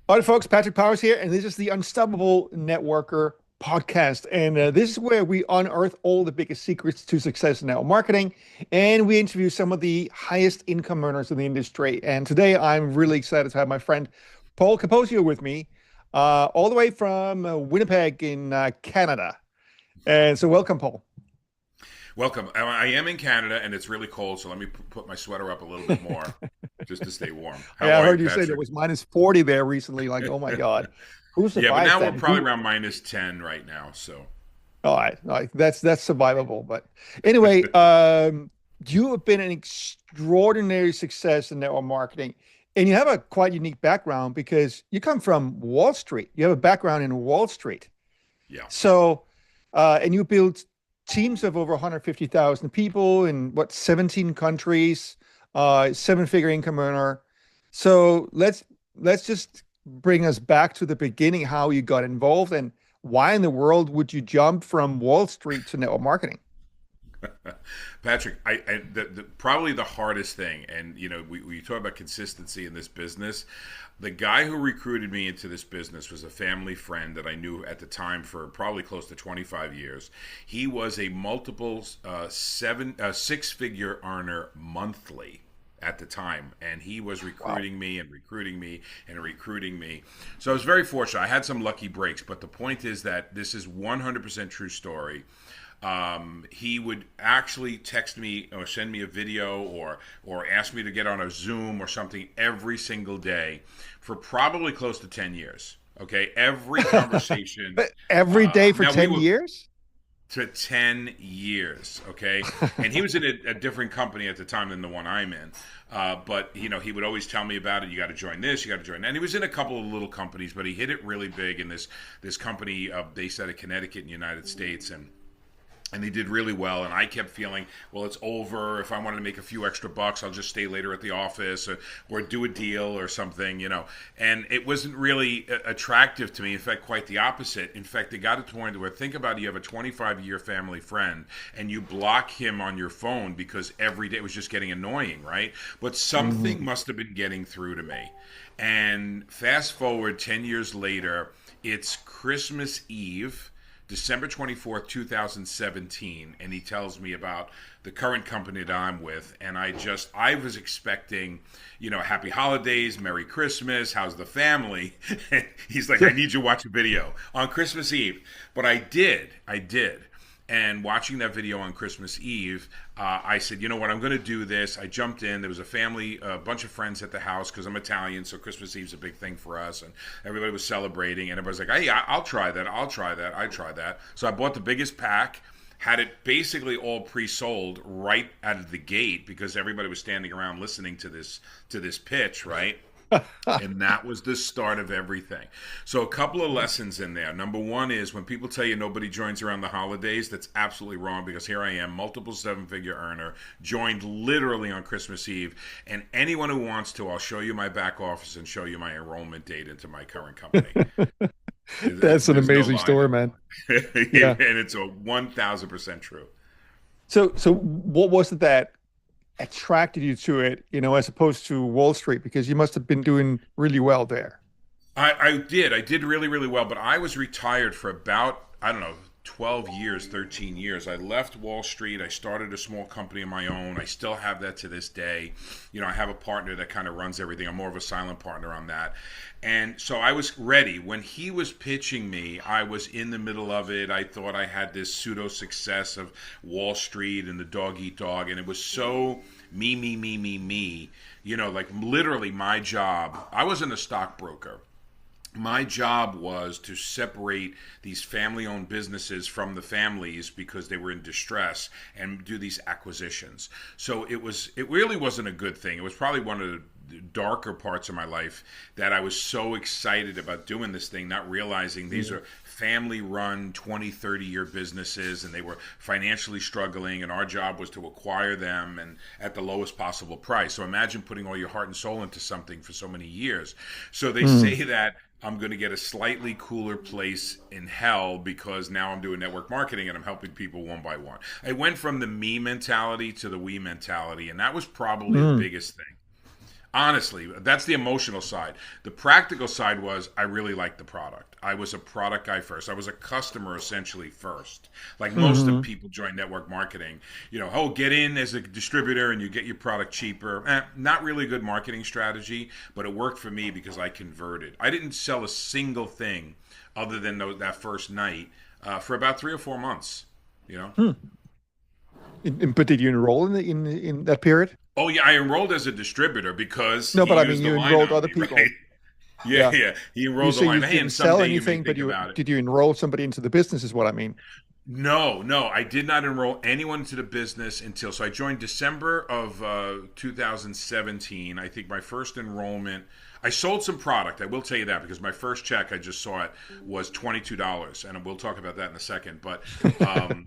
All right, folks, Patrick Powers here, and this is the Unstoppable Networker podcast. And this is where we unearth all the biggest secrets to success in network marketing, and we interview some of the highest income earners in the industry. And today I'm really excited to have my friend Paul Capozio with me, all the way from Winnipeg in Canada. And so welcome, Paul. Welcome. I am in Canada and it's really cold, so let me put my sweater up a little bit more just to stay warm. How Yeah, I are you, heard you say there Patrick? was minus 40 there recently. Like, oh my God, who Yeah, but survives now we're that? probably Who? around minus 10 right now. So, All right, that's survivable. But anyway, you have been an extraordinary success in network marketing, and you have a quite unique background because you come from Wall Street. You have a background in Wall Street. yeah. So, and you built teams of over 150,000 people in what 17 countries, seven-figure income earner. So let's just bring us back to the beginning, how you got involved and why in the world would you jump from Wall Street to network marketing? Patrick, probably the hardest thing, and we talk about consistency in this business. The guy who recruited me into this business was a family friend that I knew at the time for probably close to 25 years. He was a multiple six figure earner monthly at the time, and he was Wow. recruiting me and recruiting me and recruiting me. So I was very fortunate. I had some lucky breaks, but the point is that this is 100% true story. He would actually text me or send me a video or ask me to get on a Zoom or something every single day for probably close to 10 years. Okay, every conversation. Every day for Now we 10 were years? to 10 years. Okay, and he was in a different company at the time than the one I'm in. But he would always tell me about it. You got to join this. You got to join that. And he was in a couple of little companies, but he hit it really big in this company based out of Connecticut in the United States, and they did really well. And I kept feeling, well, it's over. If I wanted to make a few extra bucks, I'll just stay later at the office or do a deal or something. And it wasn't really attractive to me. In fact, quite the opposite. In fact, they got it to the point where, think about it, you have a 25-year family friend and you block him on your phone because every day it was just getting annoying, right? But something Mhm. must have been getting through to me. And fast forward 10 years later, it's Christmas Eve, December 24th, 2017, and he tells me about the current company that I'm with. And I was expecting, happy holidays, Merry Christmas, how's the family? He's like, I need you to watch a video on Christmas Eve. But I did. And watching that video on Christmas Eve, I said, you know what, I'm going to do this. I jumped in. There was a bunch of friends at the house because I'm Italian, so Christmas Eve's a big thing for us. And everybody was celebrating, and everybody's like, hey, I'll try that. I'll try that. I try that. So I bought the biggest pack, had it basically all pre-sold right out of the gate because everybody was standing around listening to this pitch, right? And that was the start of everything. So, a couple of lessons in there. Number one is when people tell you nobody joins around the holidays, that's absolutely wrong because here I am, multiple seven figure earner, joined literally on Christmas Eve. And anyone who wants to, I'll show you my back office and show you my enrollment date into my current company. That's an There's no amazing lie story, there. man. Yeah. And it's a 1000% true. So what was it that attracted you to it, as opposed to Wall Street? Because you must have been doing really well there. I did really, really well, but I was retired for about, I don't know, 12 years, 13 years. I left Wall Street. I started a small company of my own. I still have that to this day. I have a partner that kind of runs everything. I'm more of a silent partner on that. And so I was ready. When he was pitching me, I was in the middle of it. I thought I had this pseudo success of Wall Street and the dog eat dog. And it was so me, me, me, me, me. Like literally my job. I wasn't a stockbroker. My job was to separate these family owned businesses from the families because they were in distress and do these acquisitions. So it really wasn't a good thing. It was probably one of the darker parts of my life that I was so excited about doing this thing, not realizing these Mm. are family run 20, 30-year businesses and they were financially struggling, and our job was to acquire them and at the lowest possible price. So imagine putting all your heart and soul into something for so many years. So they Mm. say that I'm going to get a slightly cooler place in hell because now I'm doing network marketing and I'm helping people one by one. I went from the me mentality to the we mentality, and that was probably the Mm. biggest thing. Honestly, that's the emotional side. The practical side was I really liked the product. I was a product guy first. I was a customer essentially first. Like most of Hmm. people join network marketing, oh, get in as a distributor and you get your product cheaper. Not really a good marketing strategy, but it worked for me because I converted. I didn't sell a single thing other than that first night for about 3 or 4 months. You know. Hmm. But did you enroll in that period? Oh yeah, I enrolled as a distributor because No, he but I mean, used the you line enrolled on other me, right? people. Yeah, Yeah. yeah. He You enrolled the say you line. Hey, and didn't sell someday you may anything, but think you about it. did you enroll somebody into the business is what I mean. No, no, I did not enroll anyone into the business until so I joined December of 2017. I think my first enrollment. I sold some product. I will tell you that because my first check, I just saw it, was $22, and we'll talk about that in a second. But um,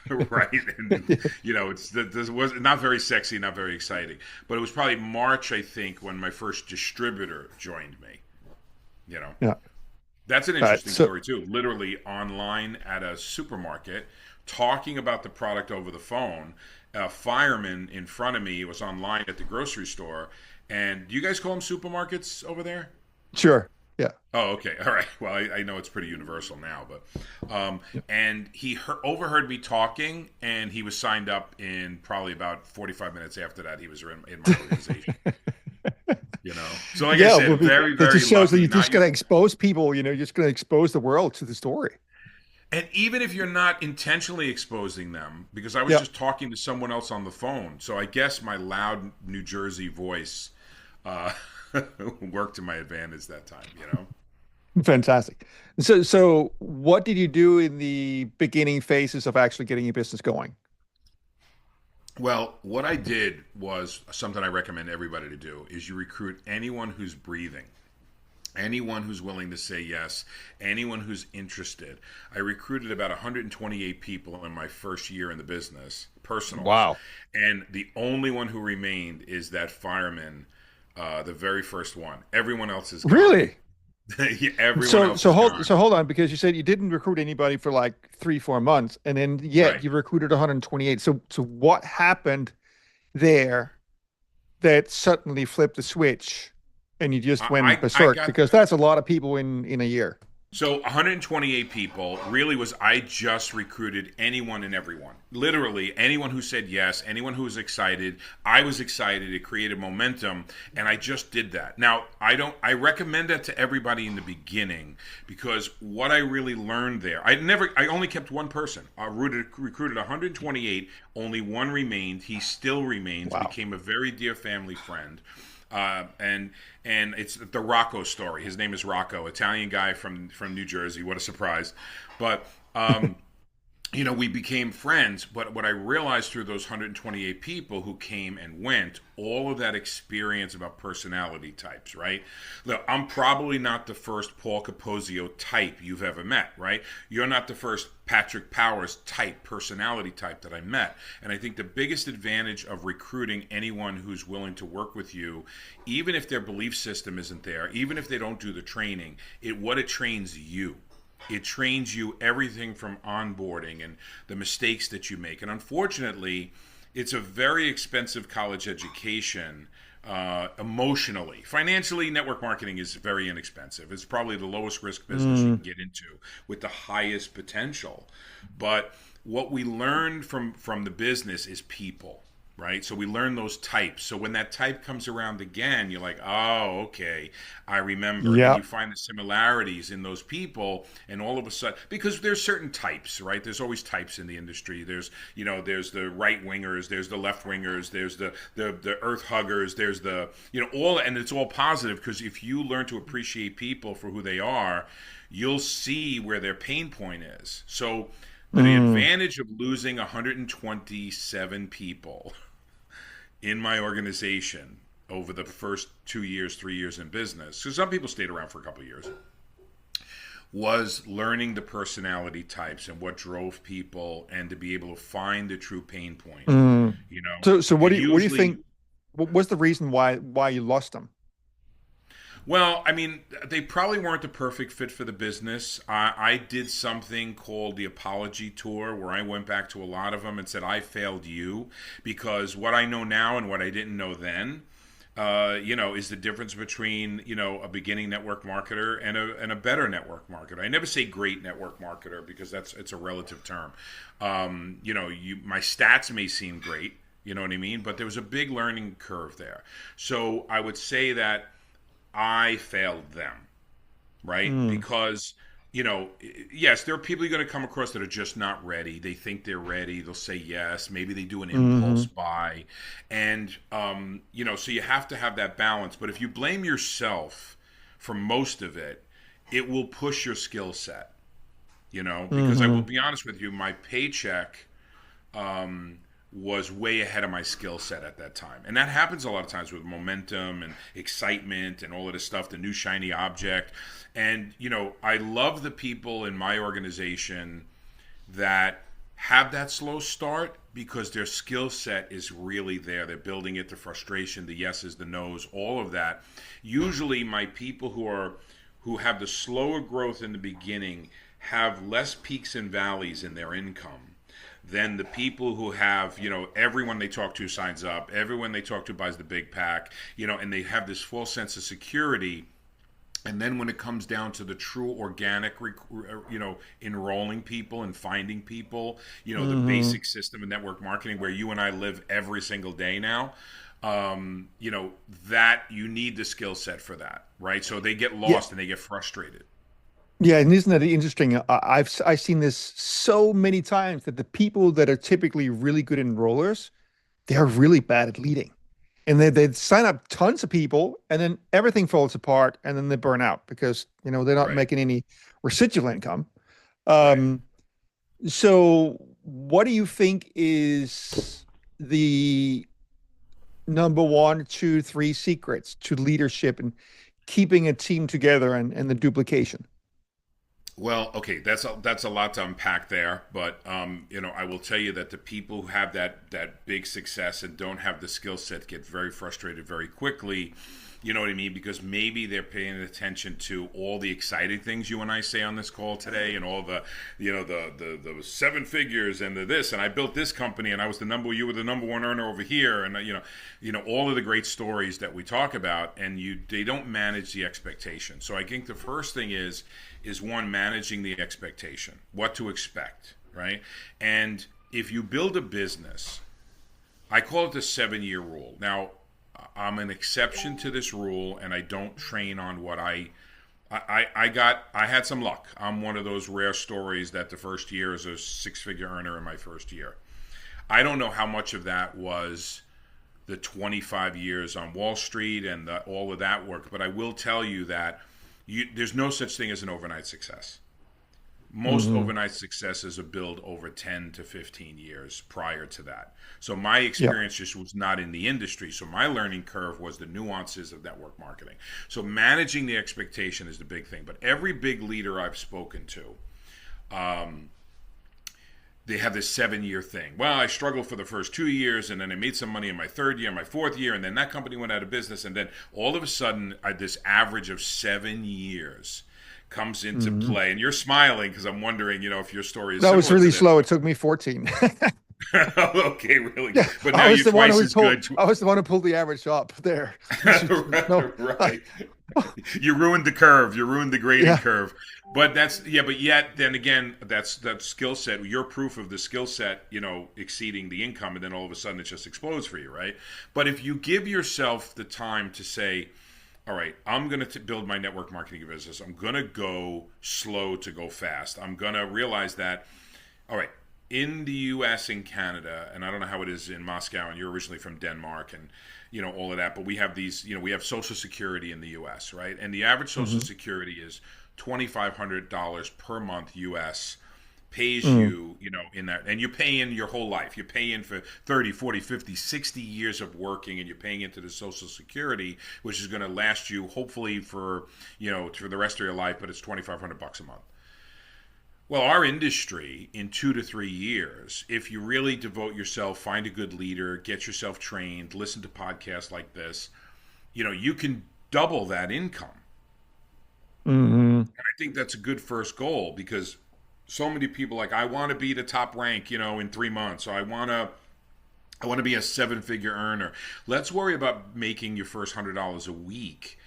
right, and this was not very sexy, not very exciting. But it was probably March, I think, when my first distributor joined me. You know. Yeah. That's an All right. interesting So story too. Literally online at a supermarket, talking about the product over the phone. A fireman in front of me was online at the grocery store. And do you guys call them supermarkets over there? sure. Yeah. Oh, okay. All right. Well, I know it's pretty universal now, but Yeah. and he overheard me talking, and he was signed up in probably about 45 minutes after that. He was in my organization. So like I Yeah, said, very that very just shows that lucky. you're Not just you. going to expose people, you're just going to expose the world to the story. And even if you're not intentionally exposing them, because I was Yeah. just talking to someone else on the phone, so I guess my loud New Jersey voice uh, worked to my advantage that time. Fantastic. So what did you do in the beginning phases of actually getting your business going? Well, what I did was something I recommend everybody to do is you recruit anyone who's breathing. Anyone who's willing to say yes, anyone who's interested. I recruited about 128 people in my first year in the business, personals, Wow. and the only one who remained is that fireman, the very first one. Everyone else is gone. Really? Yeah, everyone So else so is hold gone. so hold on because you said you didn't recruit anybody for like 3, 4 months, and then yet Right. you recruited 128. So what happened there that suddenly flipped the switch and you just went I berserk? got Because that's a lot of people in a year. So 128 people really was I just recruited anyone and everyone. Literally anyone who said yes, anyone who was excited. I was excited. It created momentum and I just did that. Now, I recommend that to everybody in the beginning because what I really learned there. I only kept one person. I recruited 128, only one remained. He still remains, Wow. became a very dear family friend. And it's the Rocco story. His name is Rocco, Italian guy from New Jersey. What a surprise! But we became friends. But what I realized through those 128 people who came and went, all of that experience about personality types, right? Look, I'm probably not the first Paul Capozio type you've ever met, right? You're not the first Patrick Powers type, personality type that I met. And I think the biggest advantage of recruiting anyone who's willing to work with you, even if their belief system isn't there, even if they don't do the training, it trains you. It trains you everything from onboarding and the mistakes that you make. And unfortunately, it's a very expensive college education emotionally. Financially, network marketing is very inexpensive. It's probably the lowest risk business you Mm, can get into with the highest potential. But what we learned from the business is people, right? So we learn those types. So when that type comes around again, you're like, oh, okay, I remember. And yeah. you find the similarities in those people, and all of a sudden, because there's certain types, right? There's always types in the industry. There's the right wingers, there's the left wingers, there's the earth huggers, there's all, and it's all positive because if you learn to appreciate people for who they are, you'll see where their pain point is. So the Mm, advantage of losing 127 people in my organization over the first 2 years, 3 years in business, because some people stayed around for a couple of years, was learning the personality types and what drove people and to be able to find the true pain point, mm. you know. So And what do you usually, think? What was the reason why you lost them? well, I mean, they probably weren't the perfect fit for the business. I did something called the apology tour where I went back to a lot of them and said, I failed you because what I know now and what I didn't know then. is the difference between a beginning network marketer and a better network marketer. I never say great network marketer because it's a relative term. My stats may seem great, you know what I mean, but there was a big learning curve there. So I would say that I failed them, right? Mm, Because yes, there are people you're going to come across that are just not ready. They think they're ready. They'll say yes. Maybe they do an impulse hmm buy, and so you have to have that balance. But if you blame yourself for most of it, it will push your skill set. Because I will hmm be honest with you, my paycheck was way ahead of my skill set at that time. And that happens a lot of times with momentum and excitement and all of this stuff, the new shiny object. And, I love the people in my organization that have that slow start because their skill set is really there. They're building it, the frustration, the yeses, the nos, all of that. Usually my people who have the slower growth in the beginning have less peaks and valleys in their income than the people who have, everyone they talk to signs up, everyone they talk to buys the big pack, and they have this false sense of security. And then when it comes down to the true organic, enrolling people and finding people, the hmm basic system of network marketing where you and I live every single day now, that you need the skill set for that, right? So they get Yeah, lost and they get frustrated. yeah, and isn't that interesting? I've seen this so many times that the people that are typically really good enrollers, they're really bad at leading. And they sign up tons of people and then everything falls apart and then they burn out because, they're not Right, making any residual income. right. Um, so what do you think is the number one, two, three secrets to leadership and keeping a team together and the duplication? Well, okay, that's a lot to unpack there, but I will tell you that the people who have that big success and don't have the skill set get very frustrated very quickly. You know what I mean? Because maybe they're paying attention to all the exciting things you and I say on this call today, and all the, the seven figures and the this, and I built this company, and I was you were the number one earner over here, and all of the great stories that we talk about, and they don't manage the expectation. So I think the first thing is one, managing the expectation, what to expect, right? And if you build a business, I call it the 7 year rule. Now, I'm an exception to this rule, and I don't train on what I had some luck. I'm one of those rare stories that the first year is a six-figure earner in my first year. I don't know how much of that was the 25 years on Wall Street and all of that work, but I will tell you that there's no such thing as an overnight success. Most Hmm overnight successes are built over 10 to 15 years prior to that. So my Yeah. experience just was not in the industry. So my learning curve was the nuances of network marketing. So managing the expectation is the big thing. But every big leader I've spoken to, they have this 7 year thing. Well, I struggled for the first 2 years, and then I made some money in my third year, my fourth year, and then that company went out of business. And then all of a sudden, this average of 7 years comes into hmm play. And you're smiling because I'm wondering, if your story is That was similar to really this. slow. It took me 14. Okay, really Yeah, good. But now you're twice as good. I was the one who pulled the average up there. No, Right. You ruined the curve. You ruined the grading yeah. curve. But but yet then again, that's that skill set. You're proof of the skill set, exceeding the income, and then all of a sudden it just explodes for you, right? But if you give yourself the time to say, all right, I'm going to build my network marketing business. I'm going to go slow to go fast. I'm going to realize that, all right, in the US and Canada, and I don't know how it is in Moscow, and you're originally from Denmark and all of that, but we have we have Social Security in the US, right? And the average Social hmm Security is $2,500 per month US, pays Mm. you, in that, and you're paying your whole life. You're paying for 30, 40, 50, 60 years of working, and you're paying into the Social Security, which is going to last you hopefully for the rest of your life, but it's $2,500 a month. Well, our industry in 2 to 3 years, if you really devote yourself, find a good leader, get yourself trained, listen to podcasts like this, you can double that income. hmm I think that's a good first goal because so many people like, I want to be the top rank, in 3 months. So I want to I want to be a seven-figure earner. Let's worry about making your first $100 a week,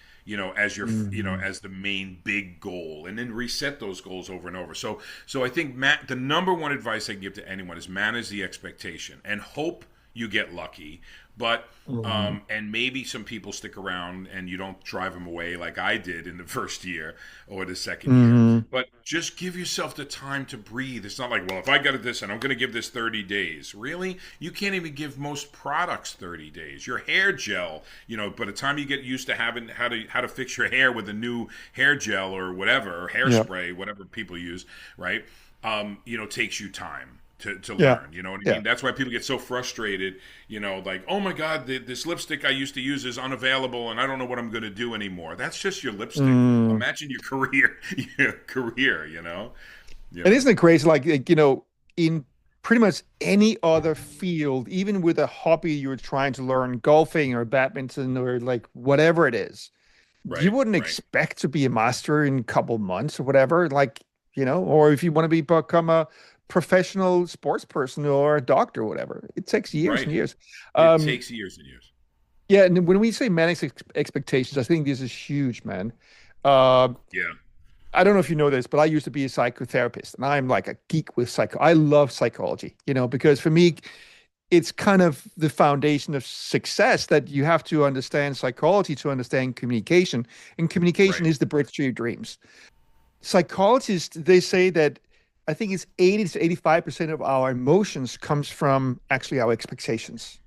as your, Mhm. as the main big goal, and then reset those goals over and over. So I think the number one advice I can give to anyone is manage the expectation and hope you get lucky, but Mhm. and maybe some people stick around and you don't drive them away like I did in the first year or the second year. Mhm. But just give yourself the time to breathe. It's not like, well, if I got this and I'm going to give this 30 days. Really? You can't even give most products 30 days. Your hair gel, by the time you get used to having how to fix your hair with a new hair gel or whatever, or Yeah. hairspray, whatever people use, right? Takes you time to Yeah. learn. You know what I Yeah. mean? That's why people get so frustrated, like, oh my God, this lipstick I used to use is unavailable and I don't know what I'm going to do anymore. That's just your lipstick. Mm. Imagine your career, your career, you know? And Yeah. isn't it crazy? In pretty much any other field, even with a hobby you're trying to learn, golfing or badminton or like whatever it is, you Right, wouldn't right, expect to be a master in a couple months or whatever. Or if you want to become a professional sports person or a doctor or whatever, it takes years and right. years. It Um, takes years and years. yeah, and when we say manage expectations, I think this is huge, man. Uh, Yeah, I don't know if you know this, but I used to be a psychotherapist, and I'm like a geek with psycho. I love psychology, because for me, it's kind of the foundation of success that you have to understand psychology to understand communication, and communication right, is the bridge to your dreams. Psychologists, they say that I think it's 80 to 85% of our emotions comes from actually our expectations.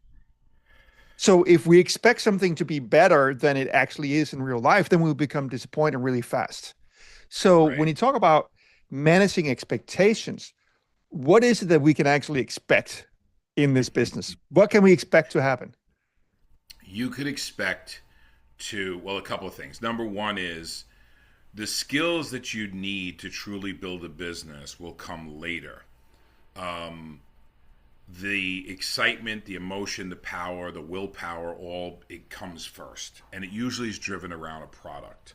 So if we expect something to be better than it actually is in real life, then we'll become disappointed really fast. So when right. you talk about managing expectations, what is it that we can actually expect in this business? What can we expect to happen? You could expect well, a couple of things. Number one is the skills that you need to truly build a business will come later. The excitement, the emotion, the power, the willpower, all it comes first. And it usually is driven around a product.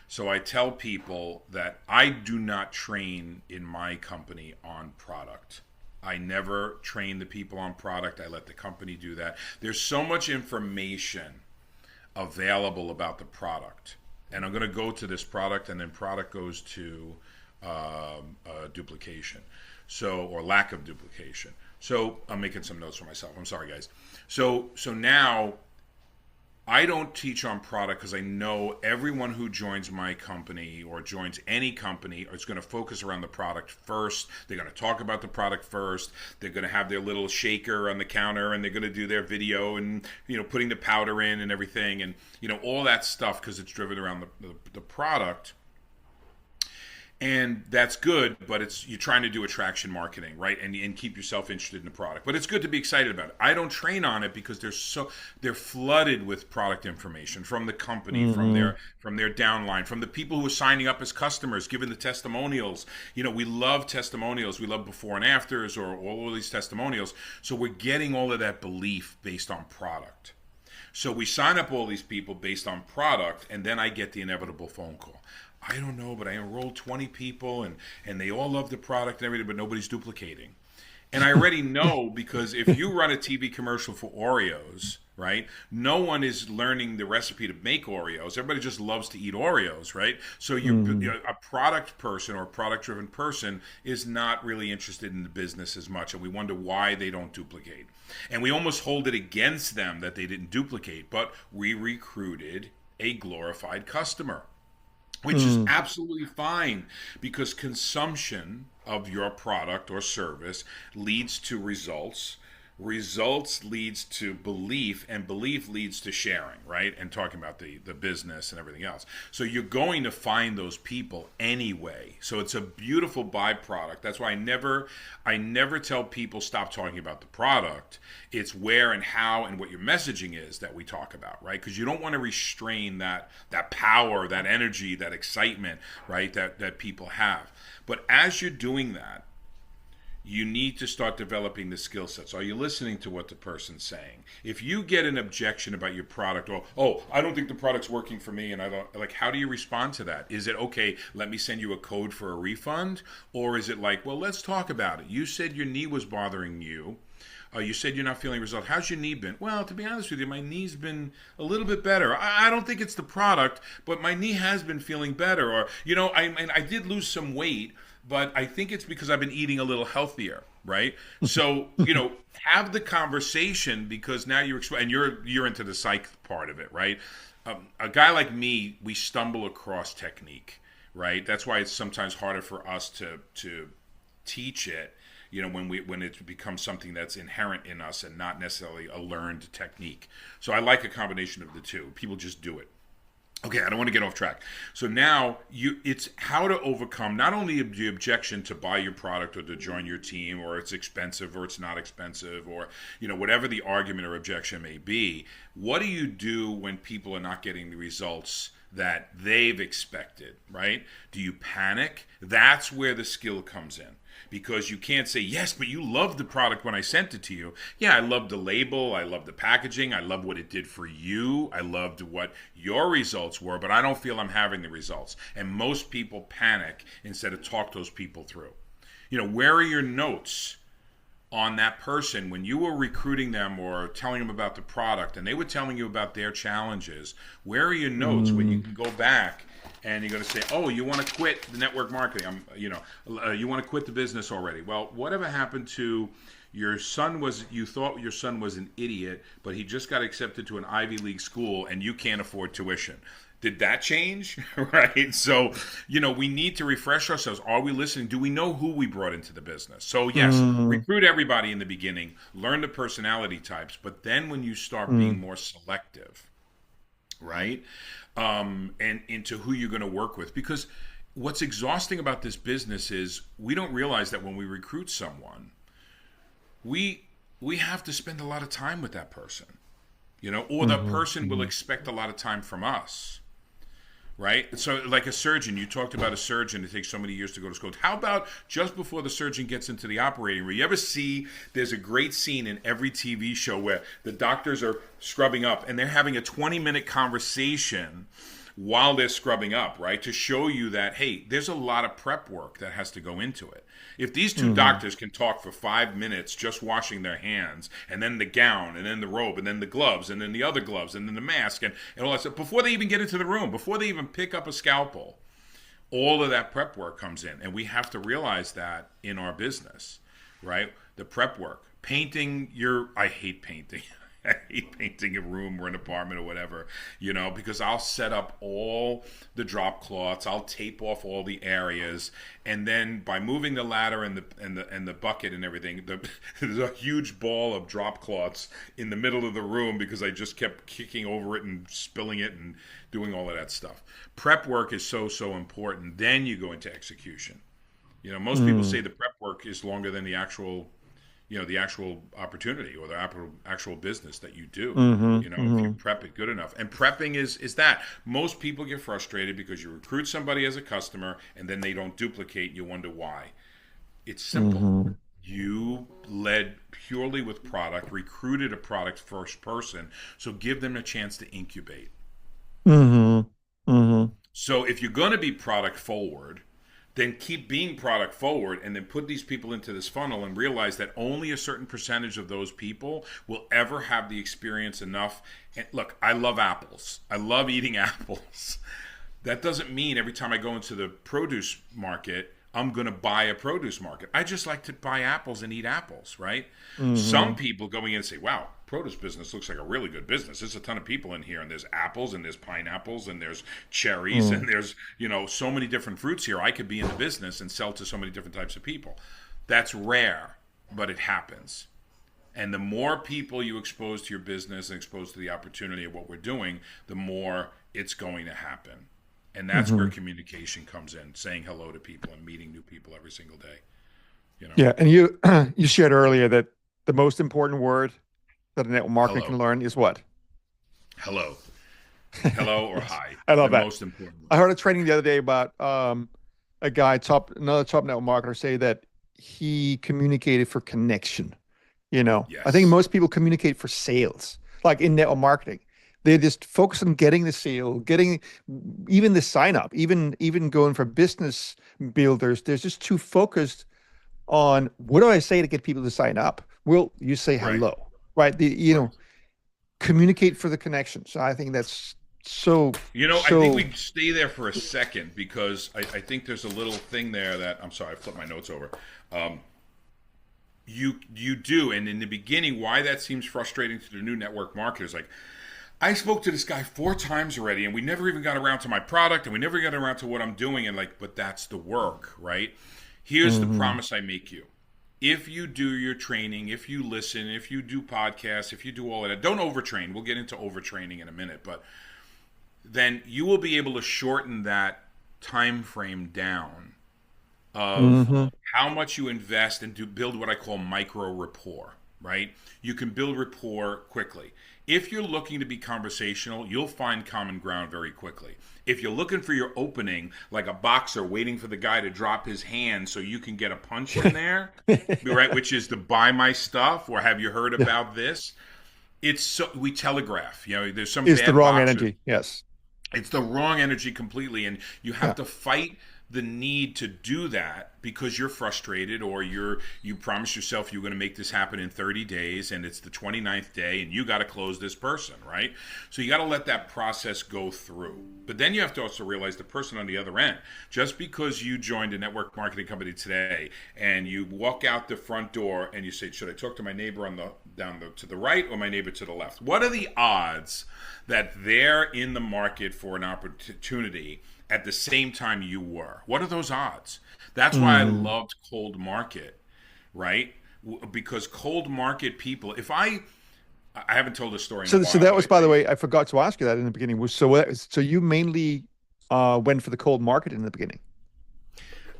So I tell people that I do not train in my company on product. I never train the people on product. I let the company do that. There's so much information available about the product. And I'm going to go to this product, and then product goes to duplication, or lack of duplication. So I'm making some notes for myself. I'm sorry, guys. So now I don't teach on product because I know everyone who joins my company or joins any company is going to focus around the product first. They're going to talk about the product first. They're going to have their little shaker on the counter and they're going to do their video and putting the powder in and everything and all that stuff because it's driven around the product. And that's good, but you're trying to do attraction marketing, right? And keep yourself interested in the product. But it's good to be excited about it. I don't train on it because they're flooded with product information from the company, Hmm. from their downline, from the people who are signing up as customers, giving the testimonials. We love testimonials. We love before and afters or all of these testimonials. So we're getting all of that belief based on product. So we sign up all these people based on product, and then I get the inevitable phone call. I don't know, but I enrolled 20 people and they all love the product and everything, but nobody's duplicating. And I already know because if you run a TV commercial for Oreos, right, no one is learning the recipe to make Oreos. Everybody just loves to eat Oreos, right? So Hmm. a product person or a product driven person is not really interested in the business as much. And we wonder why they don't duplicate. And we almost hold it against them that they didn't duplicate, but we recruited a glorified customer, which is Hmm. absolutely fine because consumption of your product or service leads to results. Results leads to belief, and belief leads to sharing, right? And talking about the business and everything else. So you're going to find those people anyway. So it's a beautiful byproduct. That's why I never tell people stop talking about the product. It's where and how and what your messaging is that we talk about, right? Because you don't want to restrain that power, that energy, that excitement, right? That people have. But as you're doing that, you need to start developing the skill sets. Are you listening to what the person's saying? If you get an objection about your product, or I don't think the product's working for me, and I don't like, how do you respond to that? Is it okay? Let me send you a code for a refund, or is it like, well, let's talk about it. You said your knee was bothering you. You said you're not feeling results. How's your knee been? Well, to be honest with you, my knee's been a little bit better. I don't think it's the product, but my knee has been feeling better. Or, I did lose some weight, but I think it's because I've been eating a little healthier, right? So, have the conversation, because now and you're into the psych part of it, right? A guy like me, we stumble across technique, right? That's why it's sometimes harder for us to teach it, when it becomes something that's inherent in us and not necessarily a learned technique. So I like a combination of the two. People just do it. Okay, I don't want to get off track. So now it's how to overcome not only the objection to buy your product or to join your team, or it's expensive or it's not expensive, or whatever the argument or objection may be. What do you do when people are not getting the results that they've expected, right? Do you panic? That's where the skill comes in. Because you can't say, yes, but you loved the product when I sent it to you. Yeah, I loved the label. I loved the packaging. I loved what it did for you. I loved what your results were, but I don't feel I'm having the results. And most people panic instead of talk those people through. Where are your notes on that person when you were recruiting them or telling them about the product and they were telling you about their challenges? Where are your notes when you can go back and you're going to say, oh, you want to quit the network marketing? You want to quit the business already? Well, whatever happened to you thought your son was an idiot, but he just got accepted to an Ivy League school and you can't afford tuition. Did that change? Right? So, we need to refresh ourselves. Are we listening? Do we know who we brought into the business? So, yes, Mm, recruit everybody in the beginning, learn the personality types, but then when you start being mm, more selective, right? And into who you're going to work with. Because what's exhausting about this business is we don't realize that when we recruit someone, we have to spend a lot of time with that person, or the mhm, person will mhm. expect a lot of time from us. Right? So, like a surgeon, you talked about a surgeon. It takes so many years to go to school. How about just before the surgeon gets into the operating room? You ever see there's a great scene in every TV show where the doctors are scrubbing up and they're having a 20-minute conversation while they're scrubbing up, right? To show you that, hey, there's a lot of prep work that has to go into it. If these two Mhm. doctors can talk for 5 minutes just washing their hands, and then the gown, and then the robe, and then the gloves, and then the other gloves, and then the mask, and all that stuff, before they even get into the room, before they even pick up a scalpel, all of that prep work comes in. And we have to realize that in our business, right? The prep work. I hate painting. I hate painting a room or an apartment or whatever, because I'll set up all the drop cloths, I'll tape off all the areas, and then by moving the ladder and the bucket and everything, there's a huge ball of drop cloths in the middle of the room because I just kept kicking over it and spilling it and doing all of that stuff. Prep work is so important. Then you go into execution. Most people say Mm, the prep work is longer than the actual opportunity or the actual business that you do. mhm, If you mhm, prep it good enough. And prepping is that. Most people get frustrated because you recruit somebody as a customer and then they don't duplicate. You wonder why. It's simple. mhm, You led purely with product, recruited a product first person, so give them a chance to incubate. mhm, mhm, So if you're going to be product forward, then keep being product forward and then put these people into this funnel and realize that only a certain percentage of those people will ever have the experience enough. And look, I love apples. I love eating apples. That doesn't mean every time I go into the produce market, I'm going to buy a produce market. I just like to buy apples and eat apples, right? Some mhm, people going in and say, wow, produce business looks like a really good business. There's a ton of people in here, and there's apples, and there's pineapples, and there's cherries, mm, and there's, so many different fruits here. I could be in the business and sell to so many different types of people. That's rare, but it happens. And the more people you expose to your business and expose to the opportunity of what we're doing, the more it's going to happen. And that's where mhm. communication comes in, saying hello to people and meeting new people every single day. You know, Yeah, and you you shared earlier that the most important word that a network marketer hello, can learn is what? hello, hello, or Yes, hi. I love The that. most important I word. heard a training the other day about another top network marketer say that he communicated for connection. I think Yes. most people communicate for sales, like in network marketing. They just focus on getting the sale, getting even the sign up, even going for business builders. They're just too focused on what do I say to get people to sign up. will you say Right. hello, right? Right. Communicate for the connection. So I think that's so, I think so, we stay there for a second because I think there's a little thing there that I'm sorry, I flipped my notes over. Um, you do, and in the beginning, why that seems frustrating to the new network marketers, like I spoke to this guy 4 times already, and we never even got around to my product, and we never got around to what I'm doing, and like, but that's the work, right? Here's the hmm promise I make you. If you do your training, if you listen, if you do podcasts, if you do all of that, don't overtrain. We'll get into overtraining in a minute, but then you will be able to shorten that time frame down of hmm how much you invest and to build what I call micro rapport, right? You can build rapport quickly. If you're looking to be conversational, you'll find common ground very quickly. If you're looking for your opening, like a boxer waiting for the guy to drop his hand so you can get a punch in there, right, which is to buy my stuff or have you heard Yeah. about this? It's so we telegraph. There's some Is the bad wrong boxers. energy. Yes. It's the wrong energy completely, and you have Yeah. to fight the need to do that because you're frustrated or you promise yourself you're going to make this happen in 30 days and it's the 29th day and you got to close this person, right? So you got to let that process go through. But then you have to also realize the person on the other end, just because you joined a network marketing company today and you walk out the front door and you say, should I talk to my neighbor to the right or my neighbor to the left? What are the odds that they're in the market for an opportunity at the same time you were? What are those odds? That's why I hmm loved cold market, right? Because cold market people, if I haven't told this story in a So while, that but was, I by tell the you, way, I forgot to ask you that in the beginning. So you mainly went for the cold market in the beginning,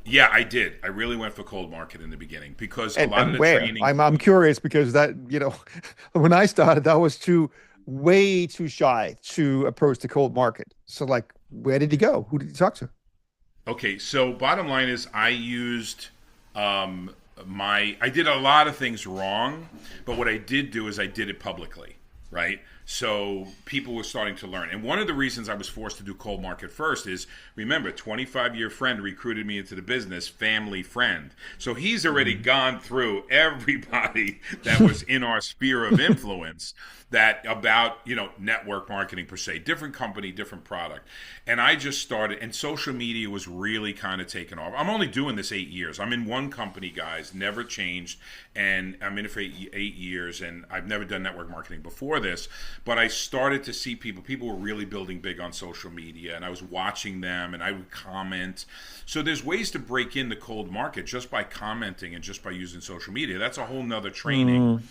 yeah, I did. I really went for cold market in the beginning because a lot of and the where? training. I'm curious because that, when I started, that was way too shy to approach the cold market. So like, where did he go? Who did he talk to? Okay, so bottom line is I used I did a lot of things wrong, but what I did do is I did it publicly, right? So people were starting to learn. And one of the reasons I was forced to do cold market first is remember, 25-year friend recruited me into the business, family friend. So he's already Mhm. gone through everybody that was in our sphere of influence that about, network marketing per se, different company, different product. And I just started, and social media was really kind of taking off. I'm only doing this 8 years. I'm in one company, guys, never changed. And I'm in it for 8 years, and I've never done network marketing before this. But I started to see people were really building big on social media, and I was watching them, and I would comment. So there's ways to break in the cold market just by commenting and just by using social media. That's a whole nother training Mhm.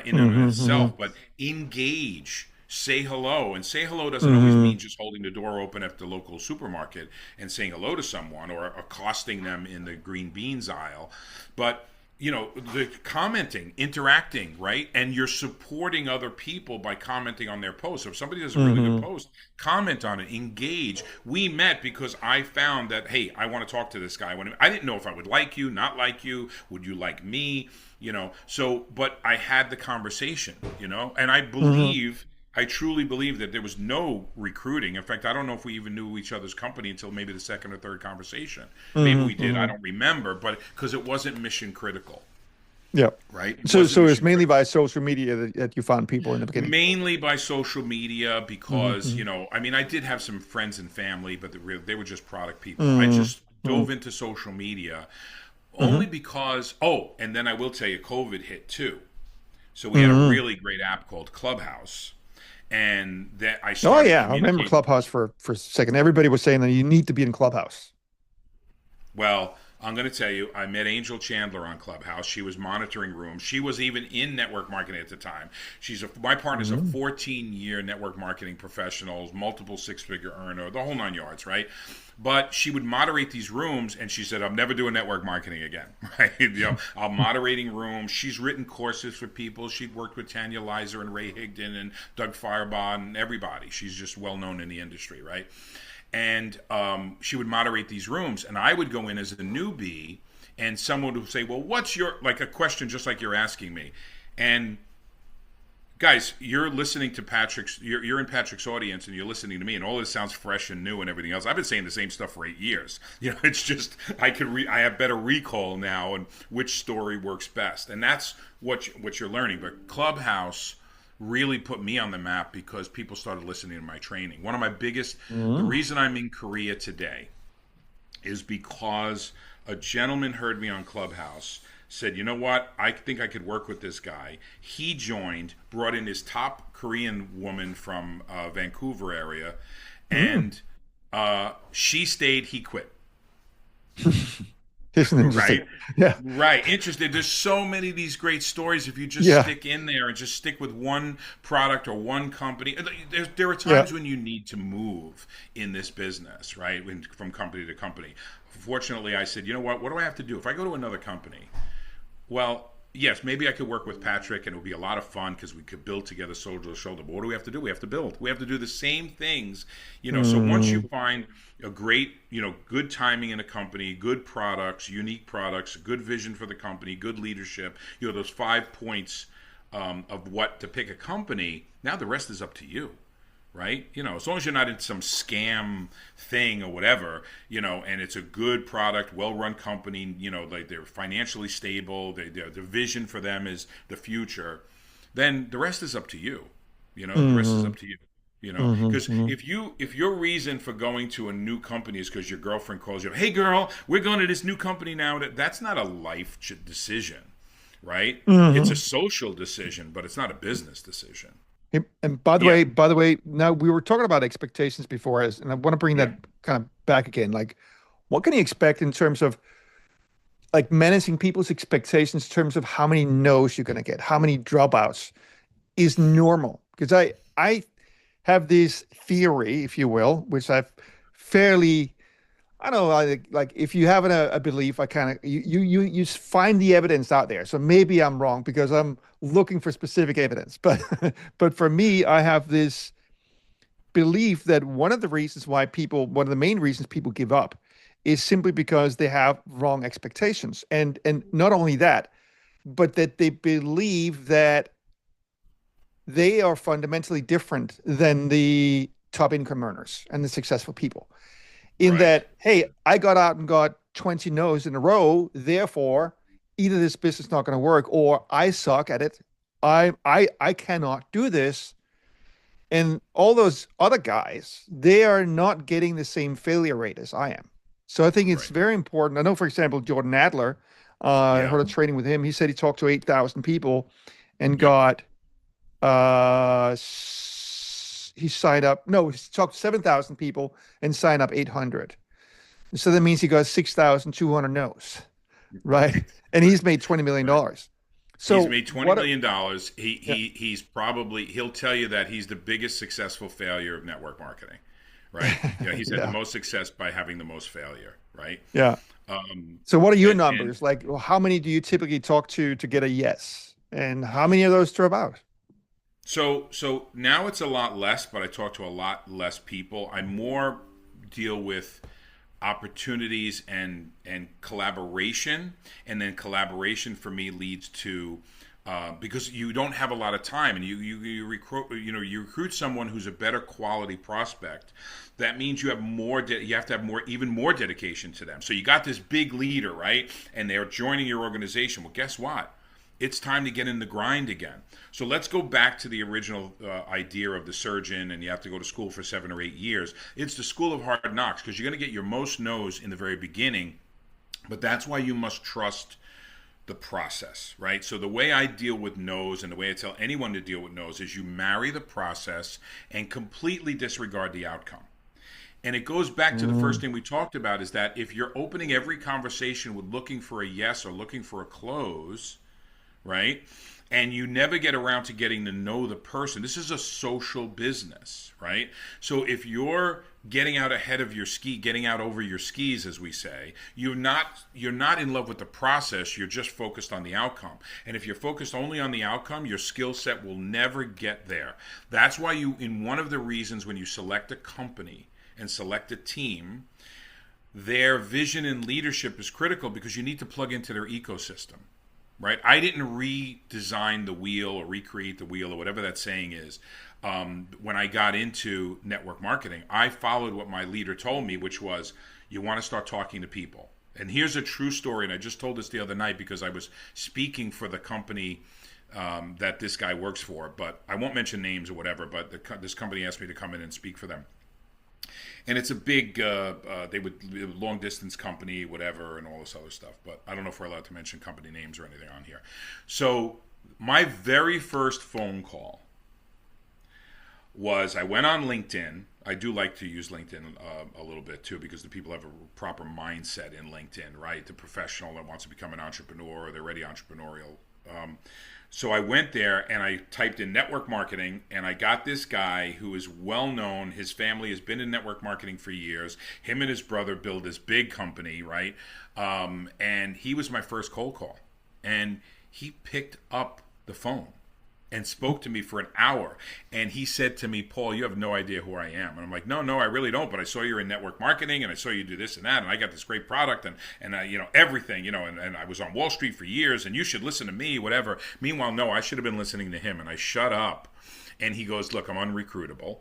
in and of Mhm. Mhm. itself. But engage, say hello, and say hello doesn't always mean Mhm. just holding the door open at the local supermarket and saying hello to someone or accosting them in the green beans aisle, but the commenting, interacting, right? And you're supporting other people by commenting on their posts. So if somebody does a really good Mhm. post, comment on it, engage. We met because I found that, hey, I want to talk to this guy. I didn't know if I would like you, not like you, would you like me? So but I had the conversation, and Mhm. I truly believe that there was no recruiting. In fact, I don't know if we even knew each other's company until maybe the second or third conversation. Maybe Mhm. we did, I Mhm. don't remember, but because it wasn't mission critical, Yeah. right? It So wasn't it's mission mainly critical. by social media that you found people in the beginning. Mainly by social media because, Mhm. I mean, I did have some friends and family, but they were just product people. I Mhm. just Mhm. dove into social media only Mhm. because, oh, and then I will tell you, COVID hit too. So we had a Mhm. really great app called Clubhouse, and that I Oh started yeah, I remember communicating. Clubhouse for a second. Everybody was saying that you need to be in Clubhouse. Well, I'm going to tell you, I met Angel Chandler on Clubhouse. She was monitoring rooms. She was even in network marketing at the time. My partner's a Mhm. 14-year network marketing professional, multiple six-figure earner, the whole nine yards, right? But she would moderate these rooms, and she said, "I'm never doing network marketing again." Right? I'm moderating rooms. She's written courses for people. She'd worked with Tanya Lizer and Ray Higdon and Doug Fireball and everybody. She's just well known in the industry, right? And she would moderate these rooms, and I would go in as a newbie, and someone would say, "Well, what's your like a question just like you're asking me?" And Guys, you're listening to Patrick's. You're in Patrick's audience, and you're listening to me, and all this sounds fresh and new and everything else. I've been saying the same stuff for 8 years. It's just I have better recall now and which story works best, and that's what you're learning. But Clubhouse really put me on the map because people started listening to my training. One of my biggest, the Mm. reason I'm in Korea today is because a gentleman heard me on Clubhouse, said, you know what, I think I could work with this guy. He joined, brought in his top Korean woman from Vancouver area, Mm. and she stayed, he quit. Isn't it interesting? Right? Yeah. Right. Interested. There's so many of these great stories if you just Yeah. stick in there and just stick with one product or one company. There are Yeah. times when you need to move in this business, right? From company to company. Fortunately, I said, you know what? What do I have to do? If I go to another company, well, yes, maybe I could work with Patrick and it would be a lot of fun because we could build together shoulder to shoulder. But what do we have to do? We have to build. We have to do the same things, So once you Mm. find a great, good timing in a company, good products, unique products, good vision for the company, good leadership, those 5 points of what to pick a company, now the rest is up to you, right? As long as you're not in some scam thing or whatever, and it's a good product, well-run company, like they're financially stable, the vision for them is the future, then the rest is up to you. The rest is Mhm. up to you. Mhm. Because Mhm. if your reason for going to a new company is because your girlfriend calls you, hey girl, we're going to this new company now. That's not a life decision, right? It's a Mhm. social decision, but it's not a business decision. And Yeah, by the way, now we were talking about expectations before, and I want to bring that yeah, kind of back again. Like, what can you expect in terms of like managing people's expectations in terms of how many no's you're going to get, how many dropouts is normal? Because I have this theory, if you will, which I've fairly I don't know, like if you have a belief, I kind of you find the evidence out there. So maybe I'm wrong because I'm looking for specific evidence. But but for me, I have this belief that one of the main reasons people give up is simply because they have wrong expectations. And not only that, but that they believe that they are fundamentally different than the top income earners and the successful people. In right, that, hey, I got out and got 20 no's in a row, therefore, either this business is not going to work or I suck at it. I cannot do this. And all those other guys, they are not getting the same failure rate as I am. So I think it's right. very important. I know, for example, Jordan Adler, I Yeah, heard a training with him. He said he talked to 8,000 people and yep, got, he signed up, no, he talked to 7,000 people and signed up 800. So that means he got 6,200 no's, right? right, And right, he's made $20 million. right. dollars. He's So made $20 million. Yeah, He's probably he'll tell you that he's the biggest successful failure of network marketing, right? He's had the yeah, most success by having the most failure, right? yeah. Um, So what are your and numbers? Like, how many do you typically talk to get a yes? And how many of those drop out? so now it's a lot less, but I talk to a lot less people. I more deal with opportunities and collaboration, and then collaboration for me leads to because you don't have a lot of time, and you recruit you recruit someone who's a better quality prospect. That means you have you have to have even more dedication to them. So you got this big leader, right, and they're joining your organization. Well, guess what? It's time to get in the grind again. So let's go back to the original idea of the surgeon, and you have to go to school for 7 or 8 years. It's the school of hard knocks because you're going to get your most no's in the very beginning, but that's why you must trust the process, right? So the way I deal with no's and the way I tell anyone to deal with no's is you marry the process and completely disregard the outcome. And it goes back to the first Mm, thing we talked about is that if you're opening every conversation with looking for a yes or looking for a close, right? And you never get around to getting to know the person. This is a social business, right? So if you're getting out ahead of your getting out over your skis, as we say, you're not in love with the process. You're just focused on the outcome. And if you're focused only on the outcome, your skill set will never get there. That's why in one of the reasons when you select a company and select a team, their vision and leadership is critical because you need to plug into their ecosystem. right? I didn't redesign the wheel or recreate the wheel or whatever that saying is. When I got into network marketing, I followed what my leader told me, which was you want to start talking to people. And here's a true story, and I just told this the other night because I was speaking for the company that this guy works for, but I won't mention names or whatever. But this company asked me to come in and speak for them, and it's a big they would long distance company, whatever, and all this other stuff. But I don't know if we're allowed to mention company names or anything on here. So my very first phone call was I went on LinkedIn. I do like to use LinkedIn a little bit too because the people have a proper mindset in LinkedIn, right? The professional that wants to become an entrepreneur, they're already entrepreneurial. Um, so I went there and I typed in network marketing and I got this guy who is well known. His family has been in network marketing for years. Him and his brother built this big company, right? And he was my first cold call. And he picked up the phone and spoke to me for an hour. And he said to me, Paul, you have no idea who I am. And I'm like, no, I really don't. But I saw you're in network marketing and I saw you do this and that. And I got this great product and I, everything, and I was on Wall Street for years and you should listen to me, whatever. Meanwhile, no, I should have been listening to him. And I shut up. And he goes, look, I'm unrecruitable.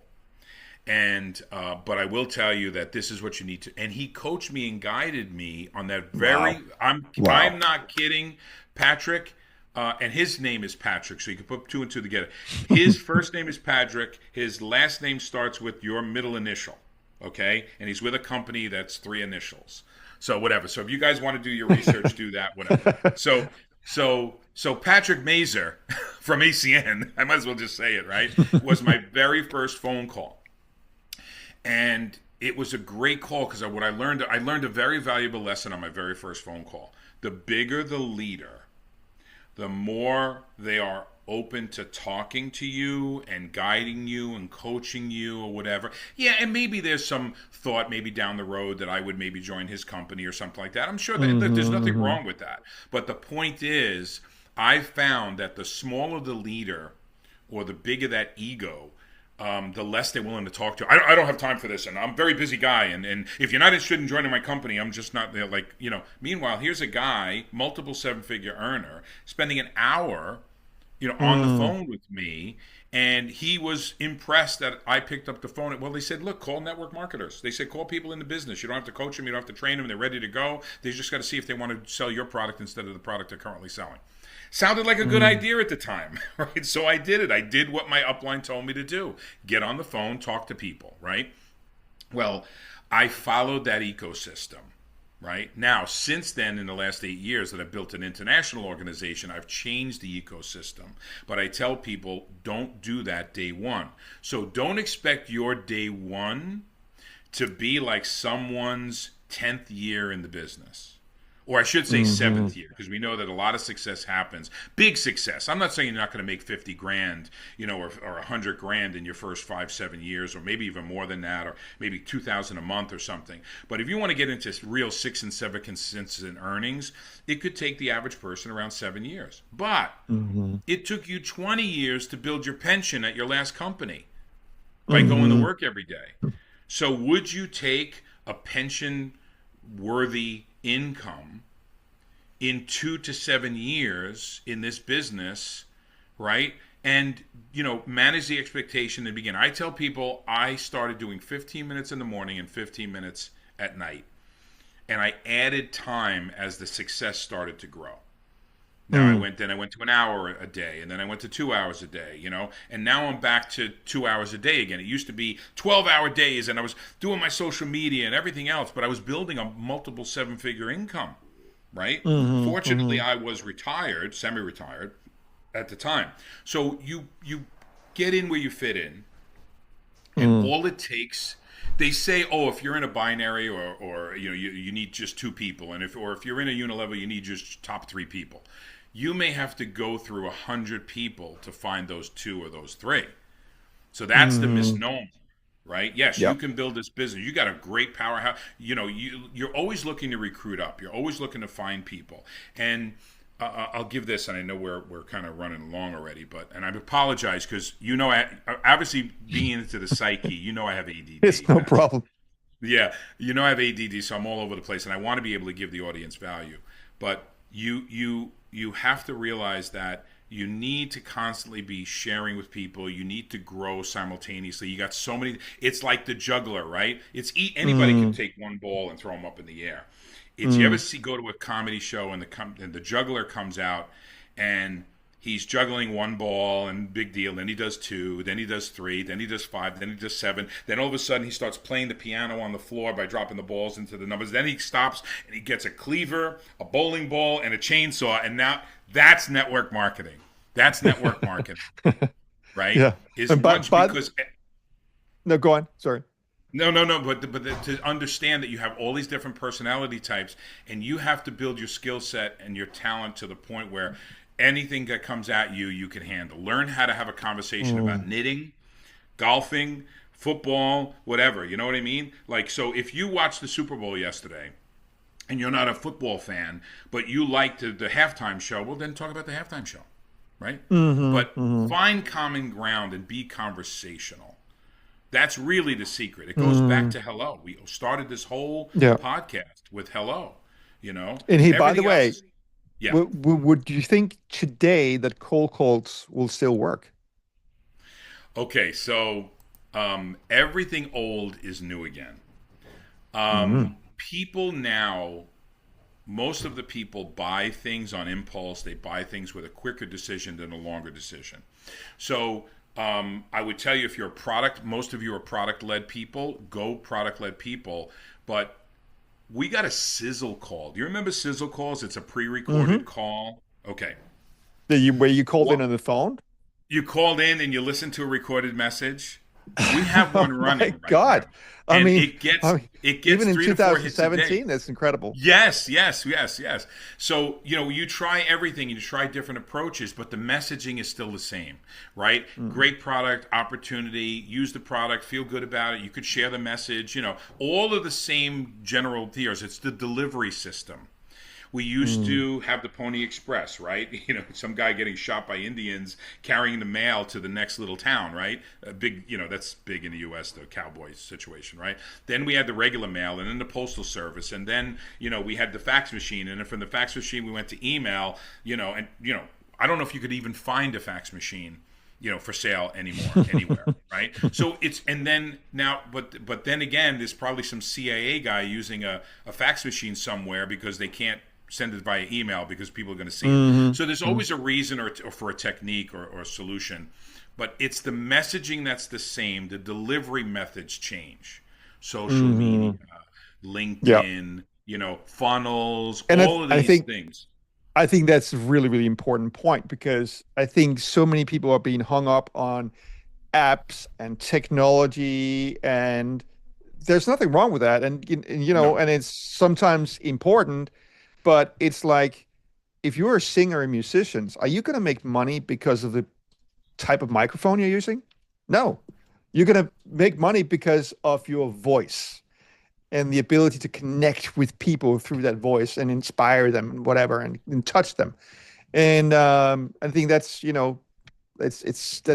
And but I will tell you that this is what you need to. And he coached me and guided me on that Wow. very. I'm Wow. not kidding, Patrick. And his name is Patrick, so you can put two and two together. His first name is Patrick. His last name starts with your middle initial, okay? And he's with a company that's three initials. So whatever. So if you guys want to do your research, do that. Whatever. So Patrick Mazer from ACN, I might as well just say it, right? Was my very first phone call, and it was a great call because what I learned a very valuable lesson on my very first phone call. The bigger the leader, the more they are open to talking to you and guiding you and coaching you or whatever. Yeah, and maybe there's some thought maybe down the road that I would maybe join his company or something like that. I'm sure that there's nothing Hmm. wrong with that. But the point is, I found that the smaller the leader or the bigger that ego, the less they're willing to talk to. I don't have time for this, and I'm a very busy guy. And if you're not interested in joining my company, I'm just not there. Like, Meanwhile, here's a guy, multiple seven-figure earner, spending an hour, on the Mm. phone with me, and he was impressed that I picked up the phone. Well, they said, look, call network marketers. They said, call people in the business. You don't have to coach them. You don't have to train them. They're ready to go. They just got to see if they want to sell your product instead of the product they're currently selling. Sounded like a good Mm. idea at the time, right? So I did it. I did what my upline told me to do: get on the phone, talk to people, right? Well, I followed that ecosystem, right? Now, since then, in the last 8 years that I've built an international organization, I've changed the ecosystem. But I tell people, don't do that day one. So don't expect your day one to be like someone's 10th year in the business, or I should say Hmm. seventh year, because we know that a lot of success happens. Big success. I'm not saying you're not going to make 50 grand, or 100 grand in your first 5, 7 years, or maybe even more than that, or maybe 2,000 a month or something. But if you want to get into real 6 and 7 consistent earnings, it could take the average person around 7 years. But Hmm. it took you 20 years to build your pension at your last company by going to Hmm. work every day. So would you take a pension worthy income in 2 to 7 years in this business, right? And manage the expectation and begin. I tell people I started doing 15 minutes in the morning and 15 minutes at night, and I added time as the success started to grow. Now Mm. I went to an hour a day, and then I went to 2 hours a day, and now I'm back to 2 hours a day again. It used to be 12-hour days, and I was doing my social media and everything else, but I was building a multiple seven-figure income, right? Hmm. Fortunately, Hmm. I was retired, semi-retired at the time. So you get in where you fit in, and Mm. all it takes. They say, oh, if you're in a binary, or you need just two people, and if you're in a unilevel, you need just top three people. You may have to go through 100 people to find those two or those three. So that's the Hmm. misnomer, right? Yes, you Yep. can build this business. You got a great powerhouse. You're always looking to recruit up. You're always looking to find people. And I'll give this, and I know we're kind of running along already, and I apologize because obviously being into the psyche, I have It's ADD, no Patrick. problem. Yeah, I have ADD, so I'm all over the place, and I want to be able to give the audience value. But you have to realize that you need to constantly be sharing with people. You need to grow simultaneously. You got so many. It's like the juggler, right? Anybody can Mm, take one ball and throw them up in the air. It's you ever mm. see go to a comedy show and the juggler comes out and he's juggling one ball and big deal. Then he does two, then he does three, then he does five, then he does seven. Then all of a sudden he starts playing the piano on the floor by dropping the balls into the numbers. Then he stops and he gets a cleaver, a bowling ball, and a chainsaw. And now that's network marketing. That's network marketing, right? Yeah. Is And much but because no, go on. Sorry. no. But to understand that you have all these different personality types, and you have to build your skill set and your talent to the point where anything that comes at you, you can handle. Learn how to have a conversation about Mm, knitting, golfing, football, whatever. You know what I mean? Like, so if you watched the Super Bowl yesterday and you're not a football fan, but you liked the halftime show, well, then talk about the halftime show, right? hmm But find common ground and be conversational. That's really the secret. It goes back mm. to hello. We started this whole Yeah. podcast with hello. And hey, by the Everything else way, is, yeah. would you think today that cold calls will still work? Okay, so everything old is new again. Mm, People now, most of the people buy things on impulse. They buy things with a quicker decision than a longer decision. So I would tell you if you're a product, most of you are product led people, go product led people. But we got a sizzle call. Do you remember sizzle calls? It's a pre hmm recorded call. Okay. Where you called in What? on the phone? You called in and you listened to a recorded message. We have Oh one my running right God. now, I and mean, I mean, it gets even in 3 to 4 hits a day. 2017, that's incredible. Yes. So, you try everything, you try different approaches, but the messaging is still the same, right? Mm, Great product, opportunity, use the product, feel good about it. You could share the message, all of the same general theories. It's the delivery system. We used mm, to have the Pony Express, right? Some guy getting shot by Indians carrying the mail to the next little town, right? A big, that's big in the U.S., the cowboy situation, right? Then we had the regular mail, and then the postal service, and then we had the fax machine, and then from the fax machine we went to email, and I don't know if you could even find a fax machine for sale anymore anywhere, right? So it's and then now, but then again, there's probably some CIA guy using a fax machine somewhere because they can't send it via email because people are going to see it. mhm, So there's mm. always a reason or for a technique or a solution, but it's the messaging that's the same. The delivery methods change. Social media, Mhm. Yeah. LinkedIn, funnels, And all of I these think things. that's a really, really important point because I think so many people are being hung up on apps and technology, and there's nothing wrong with that. No. And it's sometimes important, but it's like if you're a singer and musicians, are you going to make money because of the type of microphone you're using? No. You're going to make money because of your voice and the ability to connect with people through that voice and inspire them and whatever and touch them. And I think that's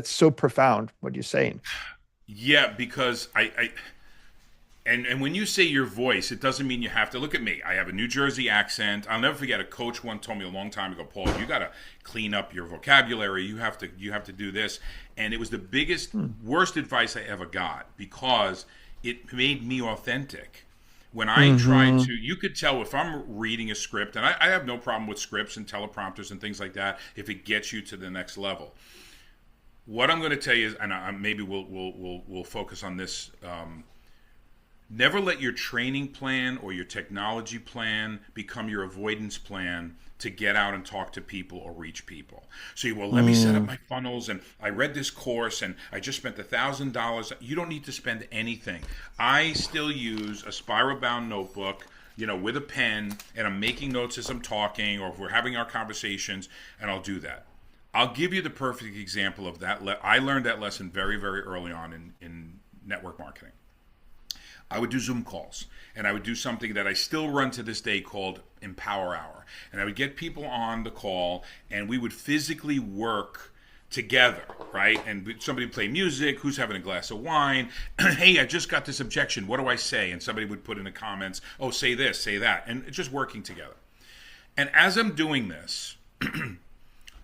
so profound what you're saying. Yeah, because and when you say your voice, it doesn't mean you have to look at me. I have a New Jersey accent. I'll never forget a coach once told me a long time ago, Paul, you got to clean up your vocabulary. You have to do this. And it was the biggest Hmm. worst advice I ever got because it made me authentic. When I try Mm-hmm. to, you could tell if I'm reading a script, and I have no problem with scripts and teleprompters and things like that if it gets you to the next level. What I'm going to tell you is, and maybe we'll focus on this. Never let your training plan or your technology plan become your avoidance plan to get out and talk to people or reach people. So let me set up Mm, my funnels and I read this course and I just spent $1,000. You don't need to spend anything. I still use a spiral bound notebook, with a pen, and I'm making notes as I'm talking or if we're having our conversations, and I'll do that. I'll give you the perfect example of that. I learned that lesson very, very early on in network marketing. I would do Zoom calls, and I would do something that I still run to this day called Empower Hour. And I would get people on the call, and we would physically work together, right? And somebody would play music, who's having a glass of wine. Hey, I just got this objection. What do I say? And somebody would put in the comments, oh, say this, say that. And it's just working together. And as I'm doing this,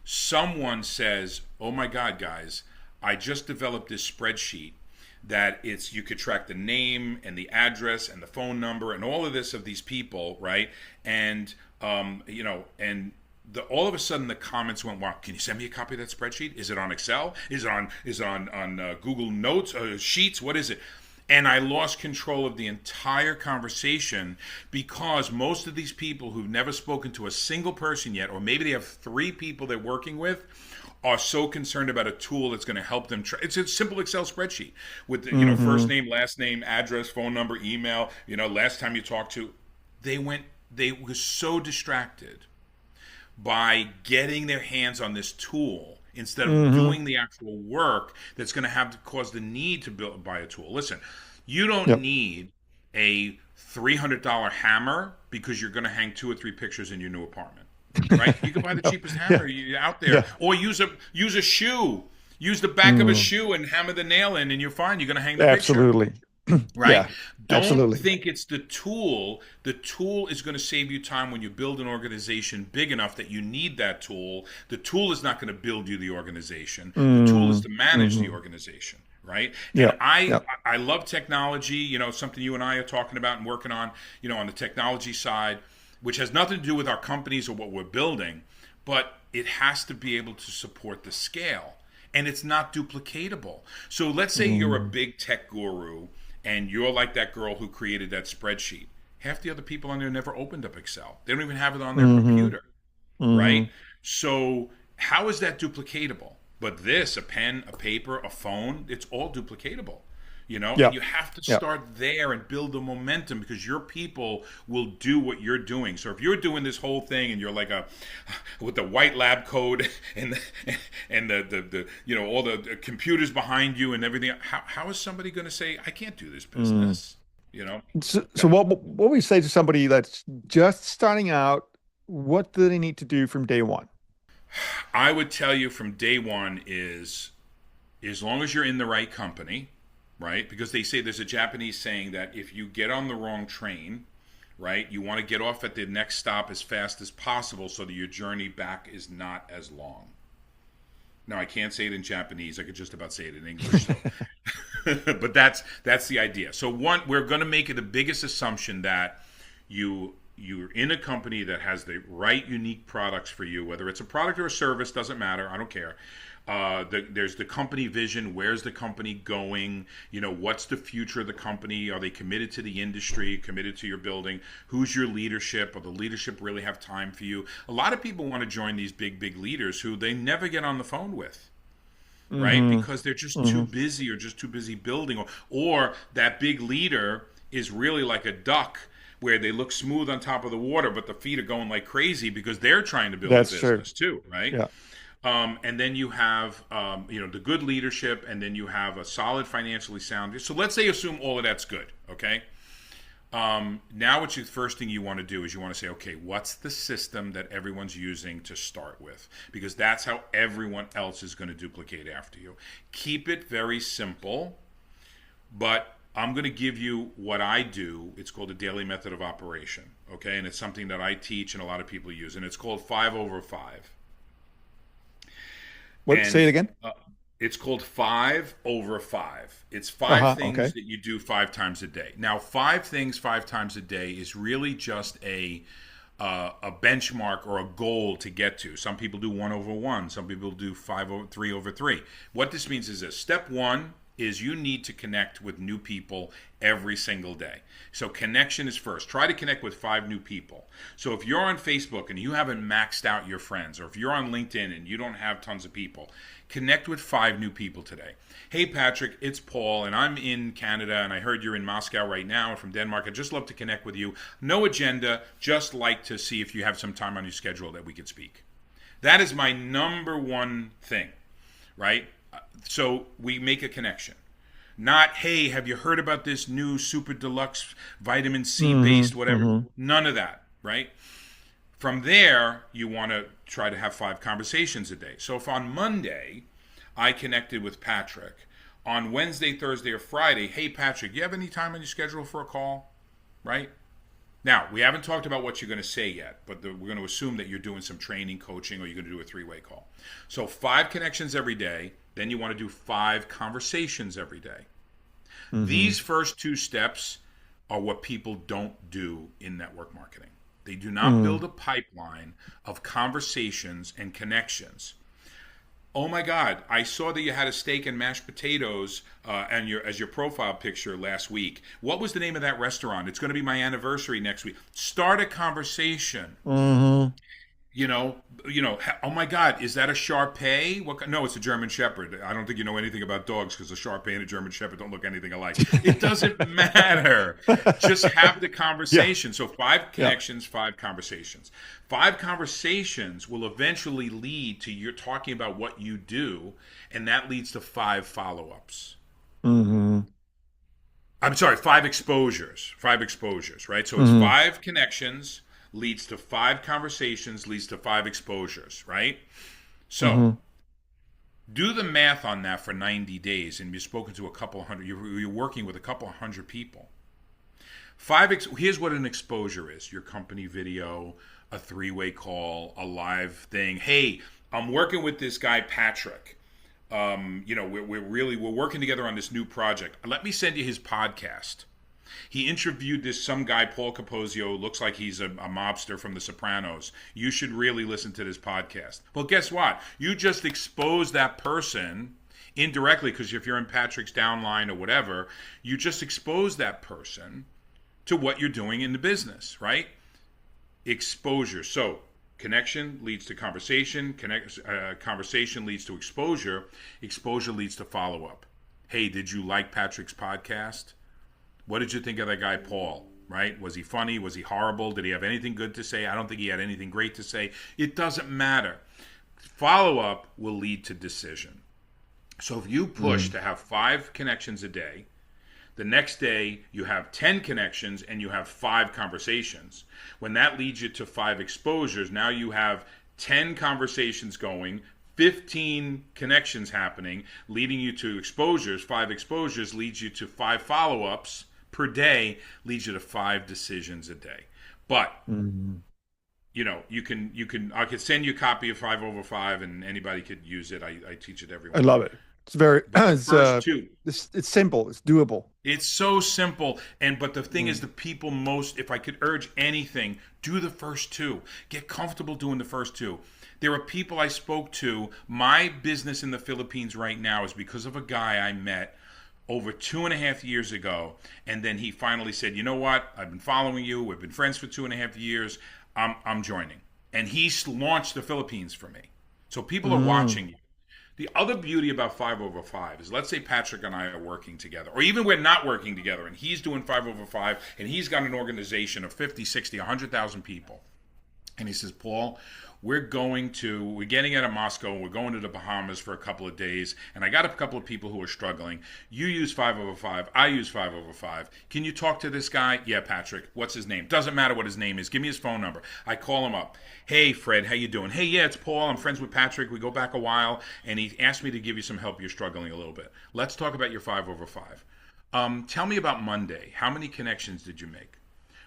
someone says, "Oh my God, guys, I just developed this spreadsheet that it's you could track the name and the address and the phone number and all of this of these people, right? And and all of a sudden the comments went, "Wow, can you send me a copy of that spreadsheet? Is it on Excel? Is it on Google Notes, Sheets? What is it?" And I lost control of the entire conversation because most of these people who've never spoken to a single person yet, or maybe they have three people they're working with, are so concerned about a tool that's going to help them. It's a simple Excel spreadsheet with first name, last name, address, phone number, email. Last time you talked to. They were so distracted by getting their hands on this tool instead of doing the actual work that's going to have to cause the need to buy a tool. Listen, you don't Yep. need a $300 hammer because you're going to hang two or three pictures in your new apartment, right? You can buy the No. cheapest Yeah. hammer out there, Yeah. or use a shoe, use the back of a Mm. shoe and hammer the nail in, and you're fine. You're going to hang the picture, Absolutely. right? Yeah. Don't Absolutely. think it's the tool. The tool is going to save you time when you build an organization big enough that you need that tool. The tool is not going to build you the organization. The tool is Mm. to manage the Hmm. organization, right? And Yeah. I Yeah. I love technology, something you and I are talking about and working on, on the technology side, which has nothing to do with our companies or what we're building, but it has to be able to support the scale. And it's not duplicatable. So let's say you're a Mm. big tech guru and you're like that girl who created that spreadsheet. Half the other people on there never opened up Excel. They don't even have it on their Hmm. computer, right? Hmm. So how is that duplicatable? But this, a pen, a paper, a phone, it's all duplicatable. Yeah. And you have to Yeah. start there and build the momentum because your people will do what you're doing. So if you're doing this whole thing and you're like with the white lab code and the all the computers behind you and everything, how is somebody going to say I can't do this Mm. business? You know, So what we say to somebody that's just starting out, what do they need to do from day one? I would tell you from day one is as long as you're in the right company, right? Because they say there's a Japanese saying that if you get on the wrong train, right, you want to get off at the next stop as fast as possible so that your journey back is not as long. Now I can't say it in Japanese. I could just about say it in English. So, but that's the idea. So one, we're going to make it the biggest assumption that you're in a company that has the right unique products for you, whether it's a product or a service, doesn't matter. I don't care. There's the company vision. Where's the company going? What's the future of the company? Are they committed to the industry? Committed to your building? Who's your leadership? Or the leadership really have time for you? A lot of people want to join these big leaders who they never get on the phone with, right? Hmm. Because they're just too Hmm. busy or just too busy building, or that big leader is really like a duck where they look smooth on top of the water, but the feet are going like crazy because they're trying to build a That's true. business too, right? Yeah. And then you have, the good leadership, and then you have a solid financially sound. So let's say assume all of that's good, okay? Now, the first thing you want to do is you want to say, okay, what's the system that everyone's using to start with? Because that's how everyone else is going to duplicate after you. Keep it very simple, but I'm going to give you what I do. It's called a daily method of operation, okay? And it's something that I teach and a lot of people use, and it's called 5/5. What? Say it And again. it's called 5/5. It's five Uh-huh. things Okay. that you do 5 times a day. Now, five things 5 times a day is really just a benchmark or a goal to get to. Some people do 1/1. Some people do 3/3. What this means is this: step one is you need to connect with new people every single day. So connection is first. Try to connect with 5 new people. So if you're on Facebook and you haven't maxed out your friends, or if you're on LinkedIn and you don't have tons of people, connect with 5 new people today. Hey Patrick, it's Paul, and I'm in Canada, and I heard you're in Moscow right now, and from Denmark. I'd just love to connect with you. No agenda, just like to see if you have some time on your schedule that we could speak. That is my number one thing, right? So we make a connection. Not, hey, have you heard about this new super deluxe vitamin C Hmm. based whatever? Hmm. None of that, right? From there, you want to try to have 5 conversations a day. So if on Monday I connected with Patrick, on Wednesday, Thursday, or Friday, hey Patrick, you have any time on your schedule for a call? Right? Now, we haven't talked about what you're going to say yet, but we're going to assume that you're doing some training, coaching, or you're going to do a three-way call. So 5 connections every day. Then you want to do 5 conversations every day. Mm-hmm. These first 2 steps are what people don't do in network marketing. They do not Mm. build a pipeline of conversations and connections. Oh my God! I saw that you had a steak and mashed potatoes and your as your profile picture last week. What was the name of that restaurant? It's going to be my anniversary next week. Start a conversation. Mm-hmm. Oh my God, is that a Shar Pei? No, it's a German Shepherd. I don't think you know anything about dogs because a Shar Pei and a German Shepherd don't look anything alike. It doesn't matter. Just have the Yeah. conversation. So five Yeah. connections, 5 conversations. 5 conversations will eventually lead to you talking about what you do, and that leads to 5 follow-ups. Mm-hmm. I'm sorry, 5 exposures. 5 exposures, right? So it's Mm-hmm. 5 connections leads to 5 conversations, leads to 5 exposures, right? So Mm-hmm. do the math on that for 90 days, and you've spoken to a couple hundred, you're working with a couple hundred people. Here's what an exposure is: your company video, a three-way call, a live thing. Hey, I'm working with this guy, Patrick. We're working together on this new project. Let me send you his podcast. He interviewed this some guy, Paul Capozio, looks like he's a mobster from The Sopranos. You should really listen to this podcast. Well, guess what? You just exposed that person indirectly, because if you're in Patrick's downline or whatever, you just expose that person to what you're doing in the business, right? Exposure. So connection leads to conversation. Conversation leads to exposure. Exposure leads to follow-up. Hey, did you like Patrick's podcast? What did you think of that guy, Paul? Right? Was he funny? Was he horrible? Did he have anything good to say? I don't think he had anything great to say. It doesn't matter. Follow up will lead to decision. So if you push Mm. to have 5 connections a day, the next day you have 10 connections and you have 5 conversations. When that leads you to 5 exposures, now you have 10 conversations going, 15 connections happening, leading you to exposures. 5 exposures leads you to 5 follow-ups per day, leads you to 5 decisions a day. But Mm. I could send you a copy of 5 over 5, and anybody could use it. I teach it to I everyone. love it. It's very But the first two, it's simple, it's doable. it's so simple. But the thing is, Mm. the people most, if I could urge anything, do the first two. Get comfortable doing the first two. There are people I spoke to. My business in the Philippines right now is because of a guy I met over 2.5 years ago. And then he finally said, you know what? I've been following you. We've been friends for 2.5 years. I'm joining. And he's launched the Philippines for me. So people are Mm. watching you. The other beauty about 5 over 5 is, let's say Patrick and I are working together, or even we're not working together, and he's doing 5 over 5, and he's got an organization of 50, 60, 100,000 people. And he says, Paul, we're getting out of Moscow. We're going to the Bahamas for a couple of days. And I got a couple of people who are struggling. You use 5 over 5. I use 5 over 5. Can you talk to this guy? Yeah, Patrick. What's his name? Doesn't matter what his name is. Give me his phone number. I call him up. Hey, Fred, how you doing? Hey, yeah, it's Paul. I'm friends with Patrick. We go back a while. And he asked me to give you some help. You're struggling a little bit. Let's talk about your 5 over 5. Tell me about Monday. How many connections did you make?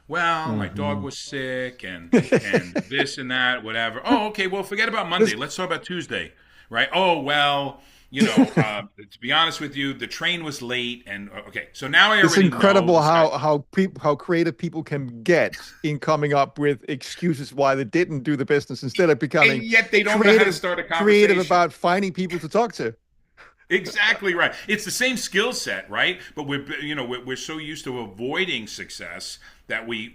Well, my dog Mhm. was sick, and this and that, whatever. Oh, okay. Well, forget about Monday. This Let's talk about Tuesday, right? Oh, well, to be honest with you, the train was late, and okay. So now I it's already know incredible this guy. how creative people can get in coming up with excuses why they didn't do the business instead of And becoming yet they don't know how to creative start a creative conversation. about finding people to talk to. Exactly right. It's the same skill set, right? But we're so used to avoiding success that we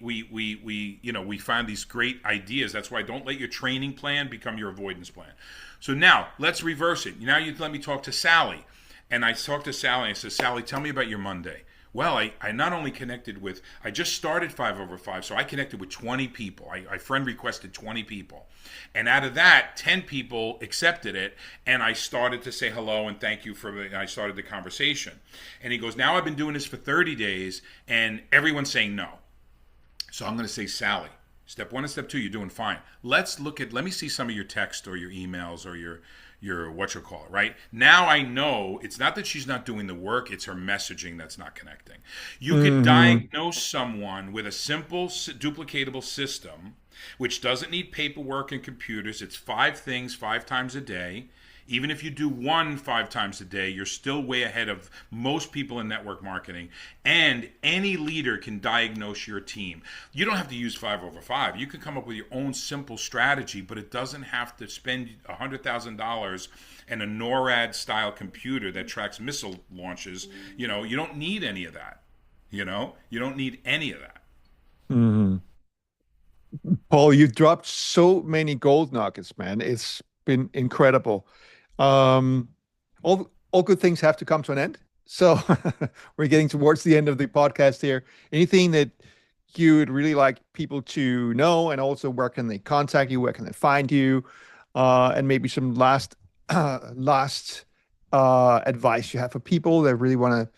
find these great ideas. That's why don't let your training plan become your avoidance plan. So now let's reverse it. Now you let me talk to Sally, and I talked to Sally. And I said, Sally, tell me about your Monday. Well, I not only connected with, I just started 5 over 5, so I connected with 20 people. I friend requested 20 people. And out of that, 10 people accepted it, and I started to say hello and thank you and I started the conversation. And he goes, now I've been doing this for 30 days, and everyone's saying no. So I'm going to say, Sally, step 1 and step 2, you're doing fine. Let me see some of your text or your emails or your your what you call it, right? Now I know it's not that she's not doing the work, it's her messaging that's not connecting. You could Hmm. diagnose someone with a simple duplicatable system which doesn't need paperwork and computers. It's five things 5 times a day. Even if you do one 5 times a day, you're still way ahead of most people in network marketing. And any leader can diagnose your team. You don't have to use 5 over 5. You can come up with your own simple strategy, but it doesn't have to spend $100,000 and a NORAD style computer that tracks missile launches. You don't need any of that. You don't need any of that. Hmm. Paul, you've dropped so many gold nuggets, man. It's been incredible. Um, all good things have to come to an end. So we're getting towards the end of the podcast here. Anything that you would really like people to know, and also where can they contact you, where can they find you, and maybe some last advice you have for people that really want to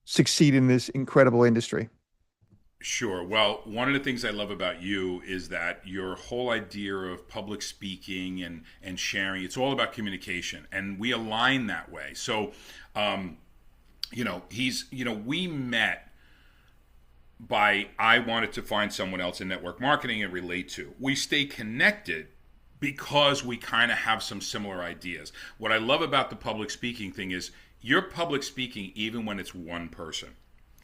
succeed in this incredible industry. Sure. Well, one of the things I love about you is that your whole idea of public speaking and sharing, it's all about communication, and we align that way. So, um, we met by I wanted to find someone else in network marketing and relate to. We stay connected because we kind of have some similar ideas. What I love about the public speaking thing is you're public speaking even when it's one person.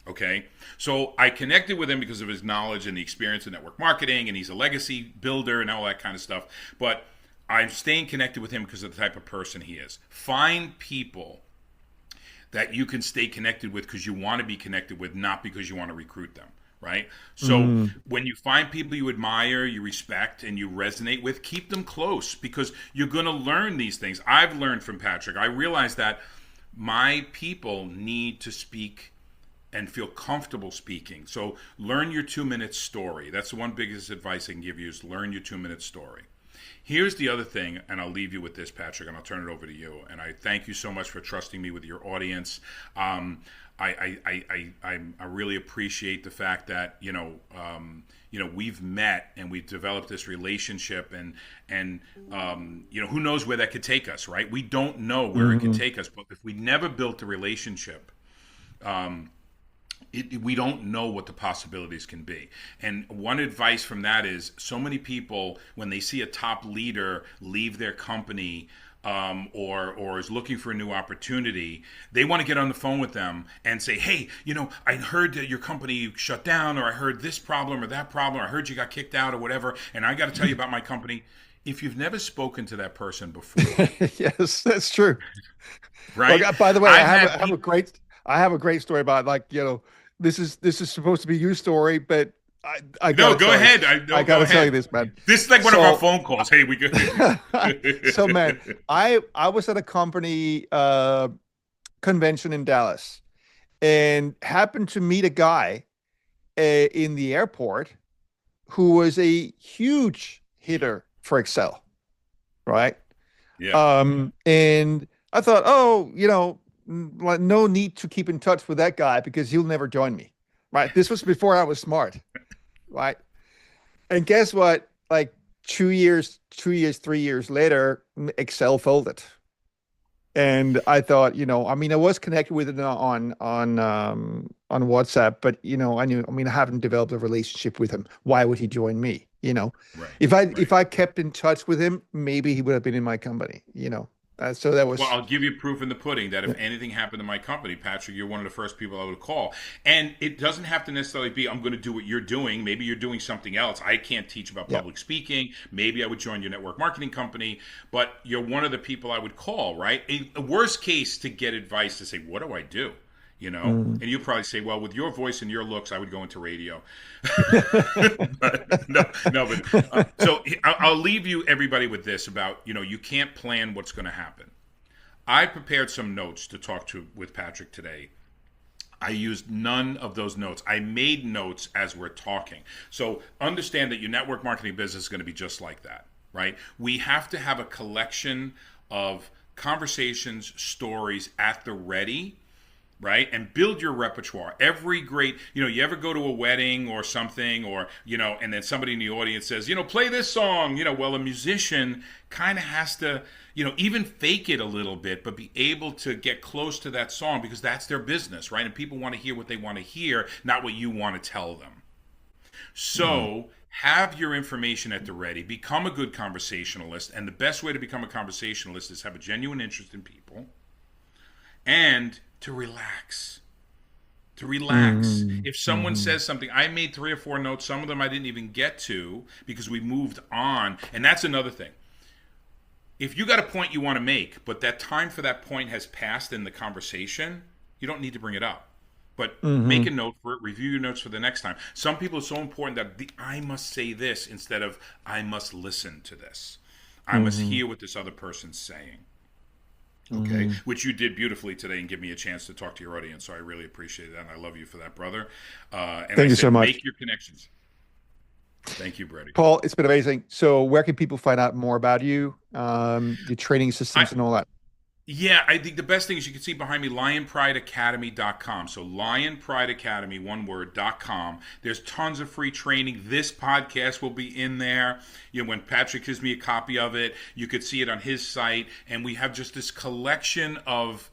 Okay. So I connected with him because of his knowledge and the experience in network marketing, and he's a legacy builder and all that kind of stuff. But I'm staying connected with him because of the type of person he is. Find people that you can stay connected with because you want to be connected with, not because you want to recruit them. Right. So Mm, when you find people you admire, you respect, and you resonate with, keep them close because you're going to learn these things. I've learned from Patrick. I realized that my people need to speak and feel comfortable speaking. So learn your 2 minute story. That's the one biggest advice I can give you is learn your 2 minute story. Here's the other thing, and I'll leave you with this, Patrick, and I'll turn it over to you. And I thank you so much for trusting me with your audience. I really appreciate the fact that we've met and we've developed this relationship, and who knows where that could take us, right? We don't know where it could mhm. take us, but if we never built a relationship, we don't know what the possibilities can be. And one advice from that is so many people, when they see a top leader leave their company or is looking for a new opportunity, they want to get on the phone with them and say, hey, I heard that your company shut down, or I heard this problem or that problem, or I heard you got kicked out or whatever, and I got to tell you about my company. If you've never spoken to that person before, Yes, that's true. Look, right? by the way, I've had people. I have a great story about, like, this is supposed to be your story, but I No, gotta go tell you, ahead. I Go gotta tell you ahead. this, man. This is like one of our So, phone calls. Hey, we good? so man, I was at a company convention in Dallas and happened to meet a guy in the airport who was a huge hitter for Excel, right? Yeah. And I thought, oh, like, no need to keep in touch with that guy because he'll never join me, right? This was before I was smart, right? And guess what? Like 2 years, 2 years, 3 years later, Excel folded. And I thought, I mean, I was connected with it on WhatsApp, but I knew, I mean, I haven't developed a relationship with him. Why would he join me? Right. If Right. I kept in touch with him, maybe he would have been in my company. So that Well, was, I'll give you proof in the pudding that if anything happened to my company, Patrick, you're one of the first people I would call. And it doesn't have to necessarily be, I'm going to do what you're doing. Maybe you're doing something else. I can't teach about yeah. public speaking. Maybe I would join your network marketing company, but you're one of the people I would call, right? A worst case to get advice to say, what do I do? Mm. And you'll probably say, well, with your voice and your looks, I would go into radio. But no, but so I'll leave you everybody with this about, you can't plan what's going to happen. I prepared some notes to talk to with Patrick today. I used none of those notes. I made notes as we're talking. So understand that your network marketing business is going to be just like that, right? We have to have a collection of conversations, stories at the ready right? And build your repertoire. Every great, you ever go to a wedding or something, or, and then somebody in the audience says, play this song, well, a musician kind of has to, even fake it a little bit, but be able to get close to that song because that's their business, right? And people want to hear what they want to hear, not what you want to tell them. So have your information at the ready, become a good conversationalist. And the best way to become a conversationalist is have a genuine interest in people and to relax. To relax. Mm-hmm. If someone Mm-hmm. says something, I made 3 or 4 notes. Some of them I didn't even get to because we moved on. And that's another thing. If you got a point you want to make, but that time for that point has passed in the conversation, you don't need to bring it up. But make a Mm-hmm. note for it, review your notes for the next time. Some people are so important that I must say this instead of I must listen to this. I must Mm-hmm. hear what this other person's saying. Okay, Mm-hmm. which you did beautifully today and give me a chance to talk to your audience. So I really appreciate that. And I love you for that, brother. And I Thank you so said, much, make your connections. Thank you, Brady. Paul. It's been amazing. So where can people find out more about you, your training I, systems and all that? Yeah, I think the best thing is you can see behind me lionprideacademy.com. So lionprideacademy, one word.com. There's tons of free training. This podcast will be in there. When Patrick gives me a copy of it, you could see it on his site. And we have just this collection of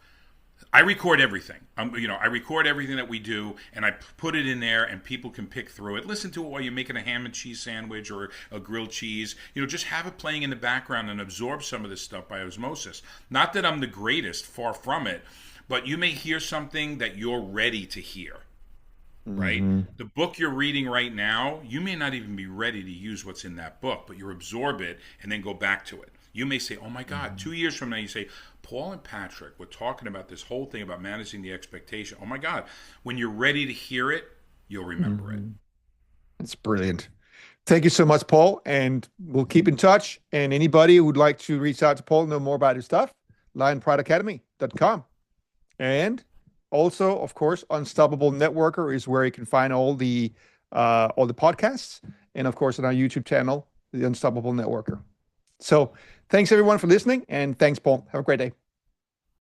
I record everything. I record everything that we do, and I put it in there, and people can pick through it. Listen to it while you're making a ham and cheese sandwich or a grilled cheese. Just have it playing in the background and absorb some of this stuff by osmosis. Not that I'm the greatest, far from it, but you may hear something that you're ready to hear. Right? Mm-hmm. The book you're reading right now, you may not even be ready to use what's in that book, but you absorb it and then go back to it. You may say, oh my God, 2 years from now, you say, Paul and Patrick were talking about this whole thing about managing the expectation. Oh my God, when you're ready to hear it, you'll remember it. Mm-hmm. That's brilliant. Thank you so much, Paul. And we'll keep in touch. And anybody who would like to reach out to Paul, know more about his stuff, lionprideacademy.com. And also, of course, Unstoppable Networker is where you can find all the podcasts. And of course, on our YouTube channel, The Unstoppable Networker. So thanks everyone for listening. And thanks, Paul. Have a great day.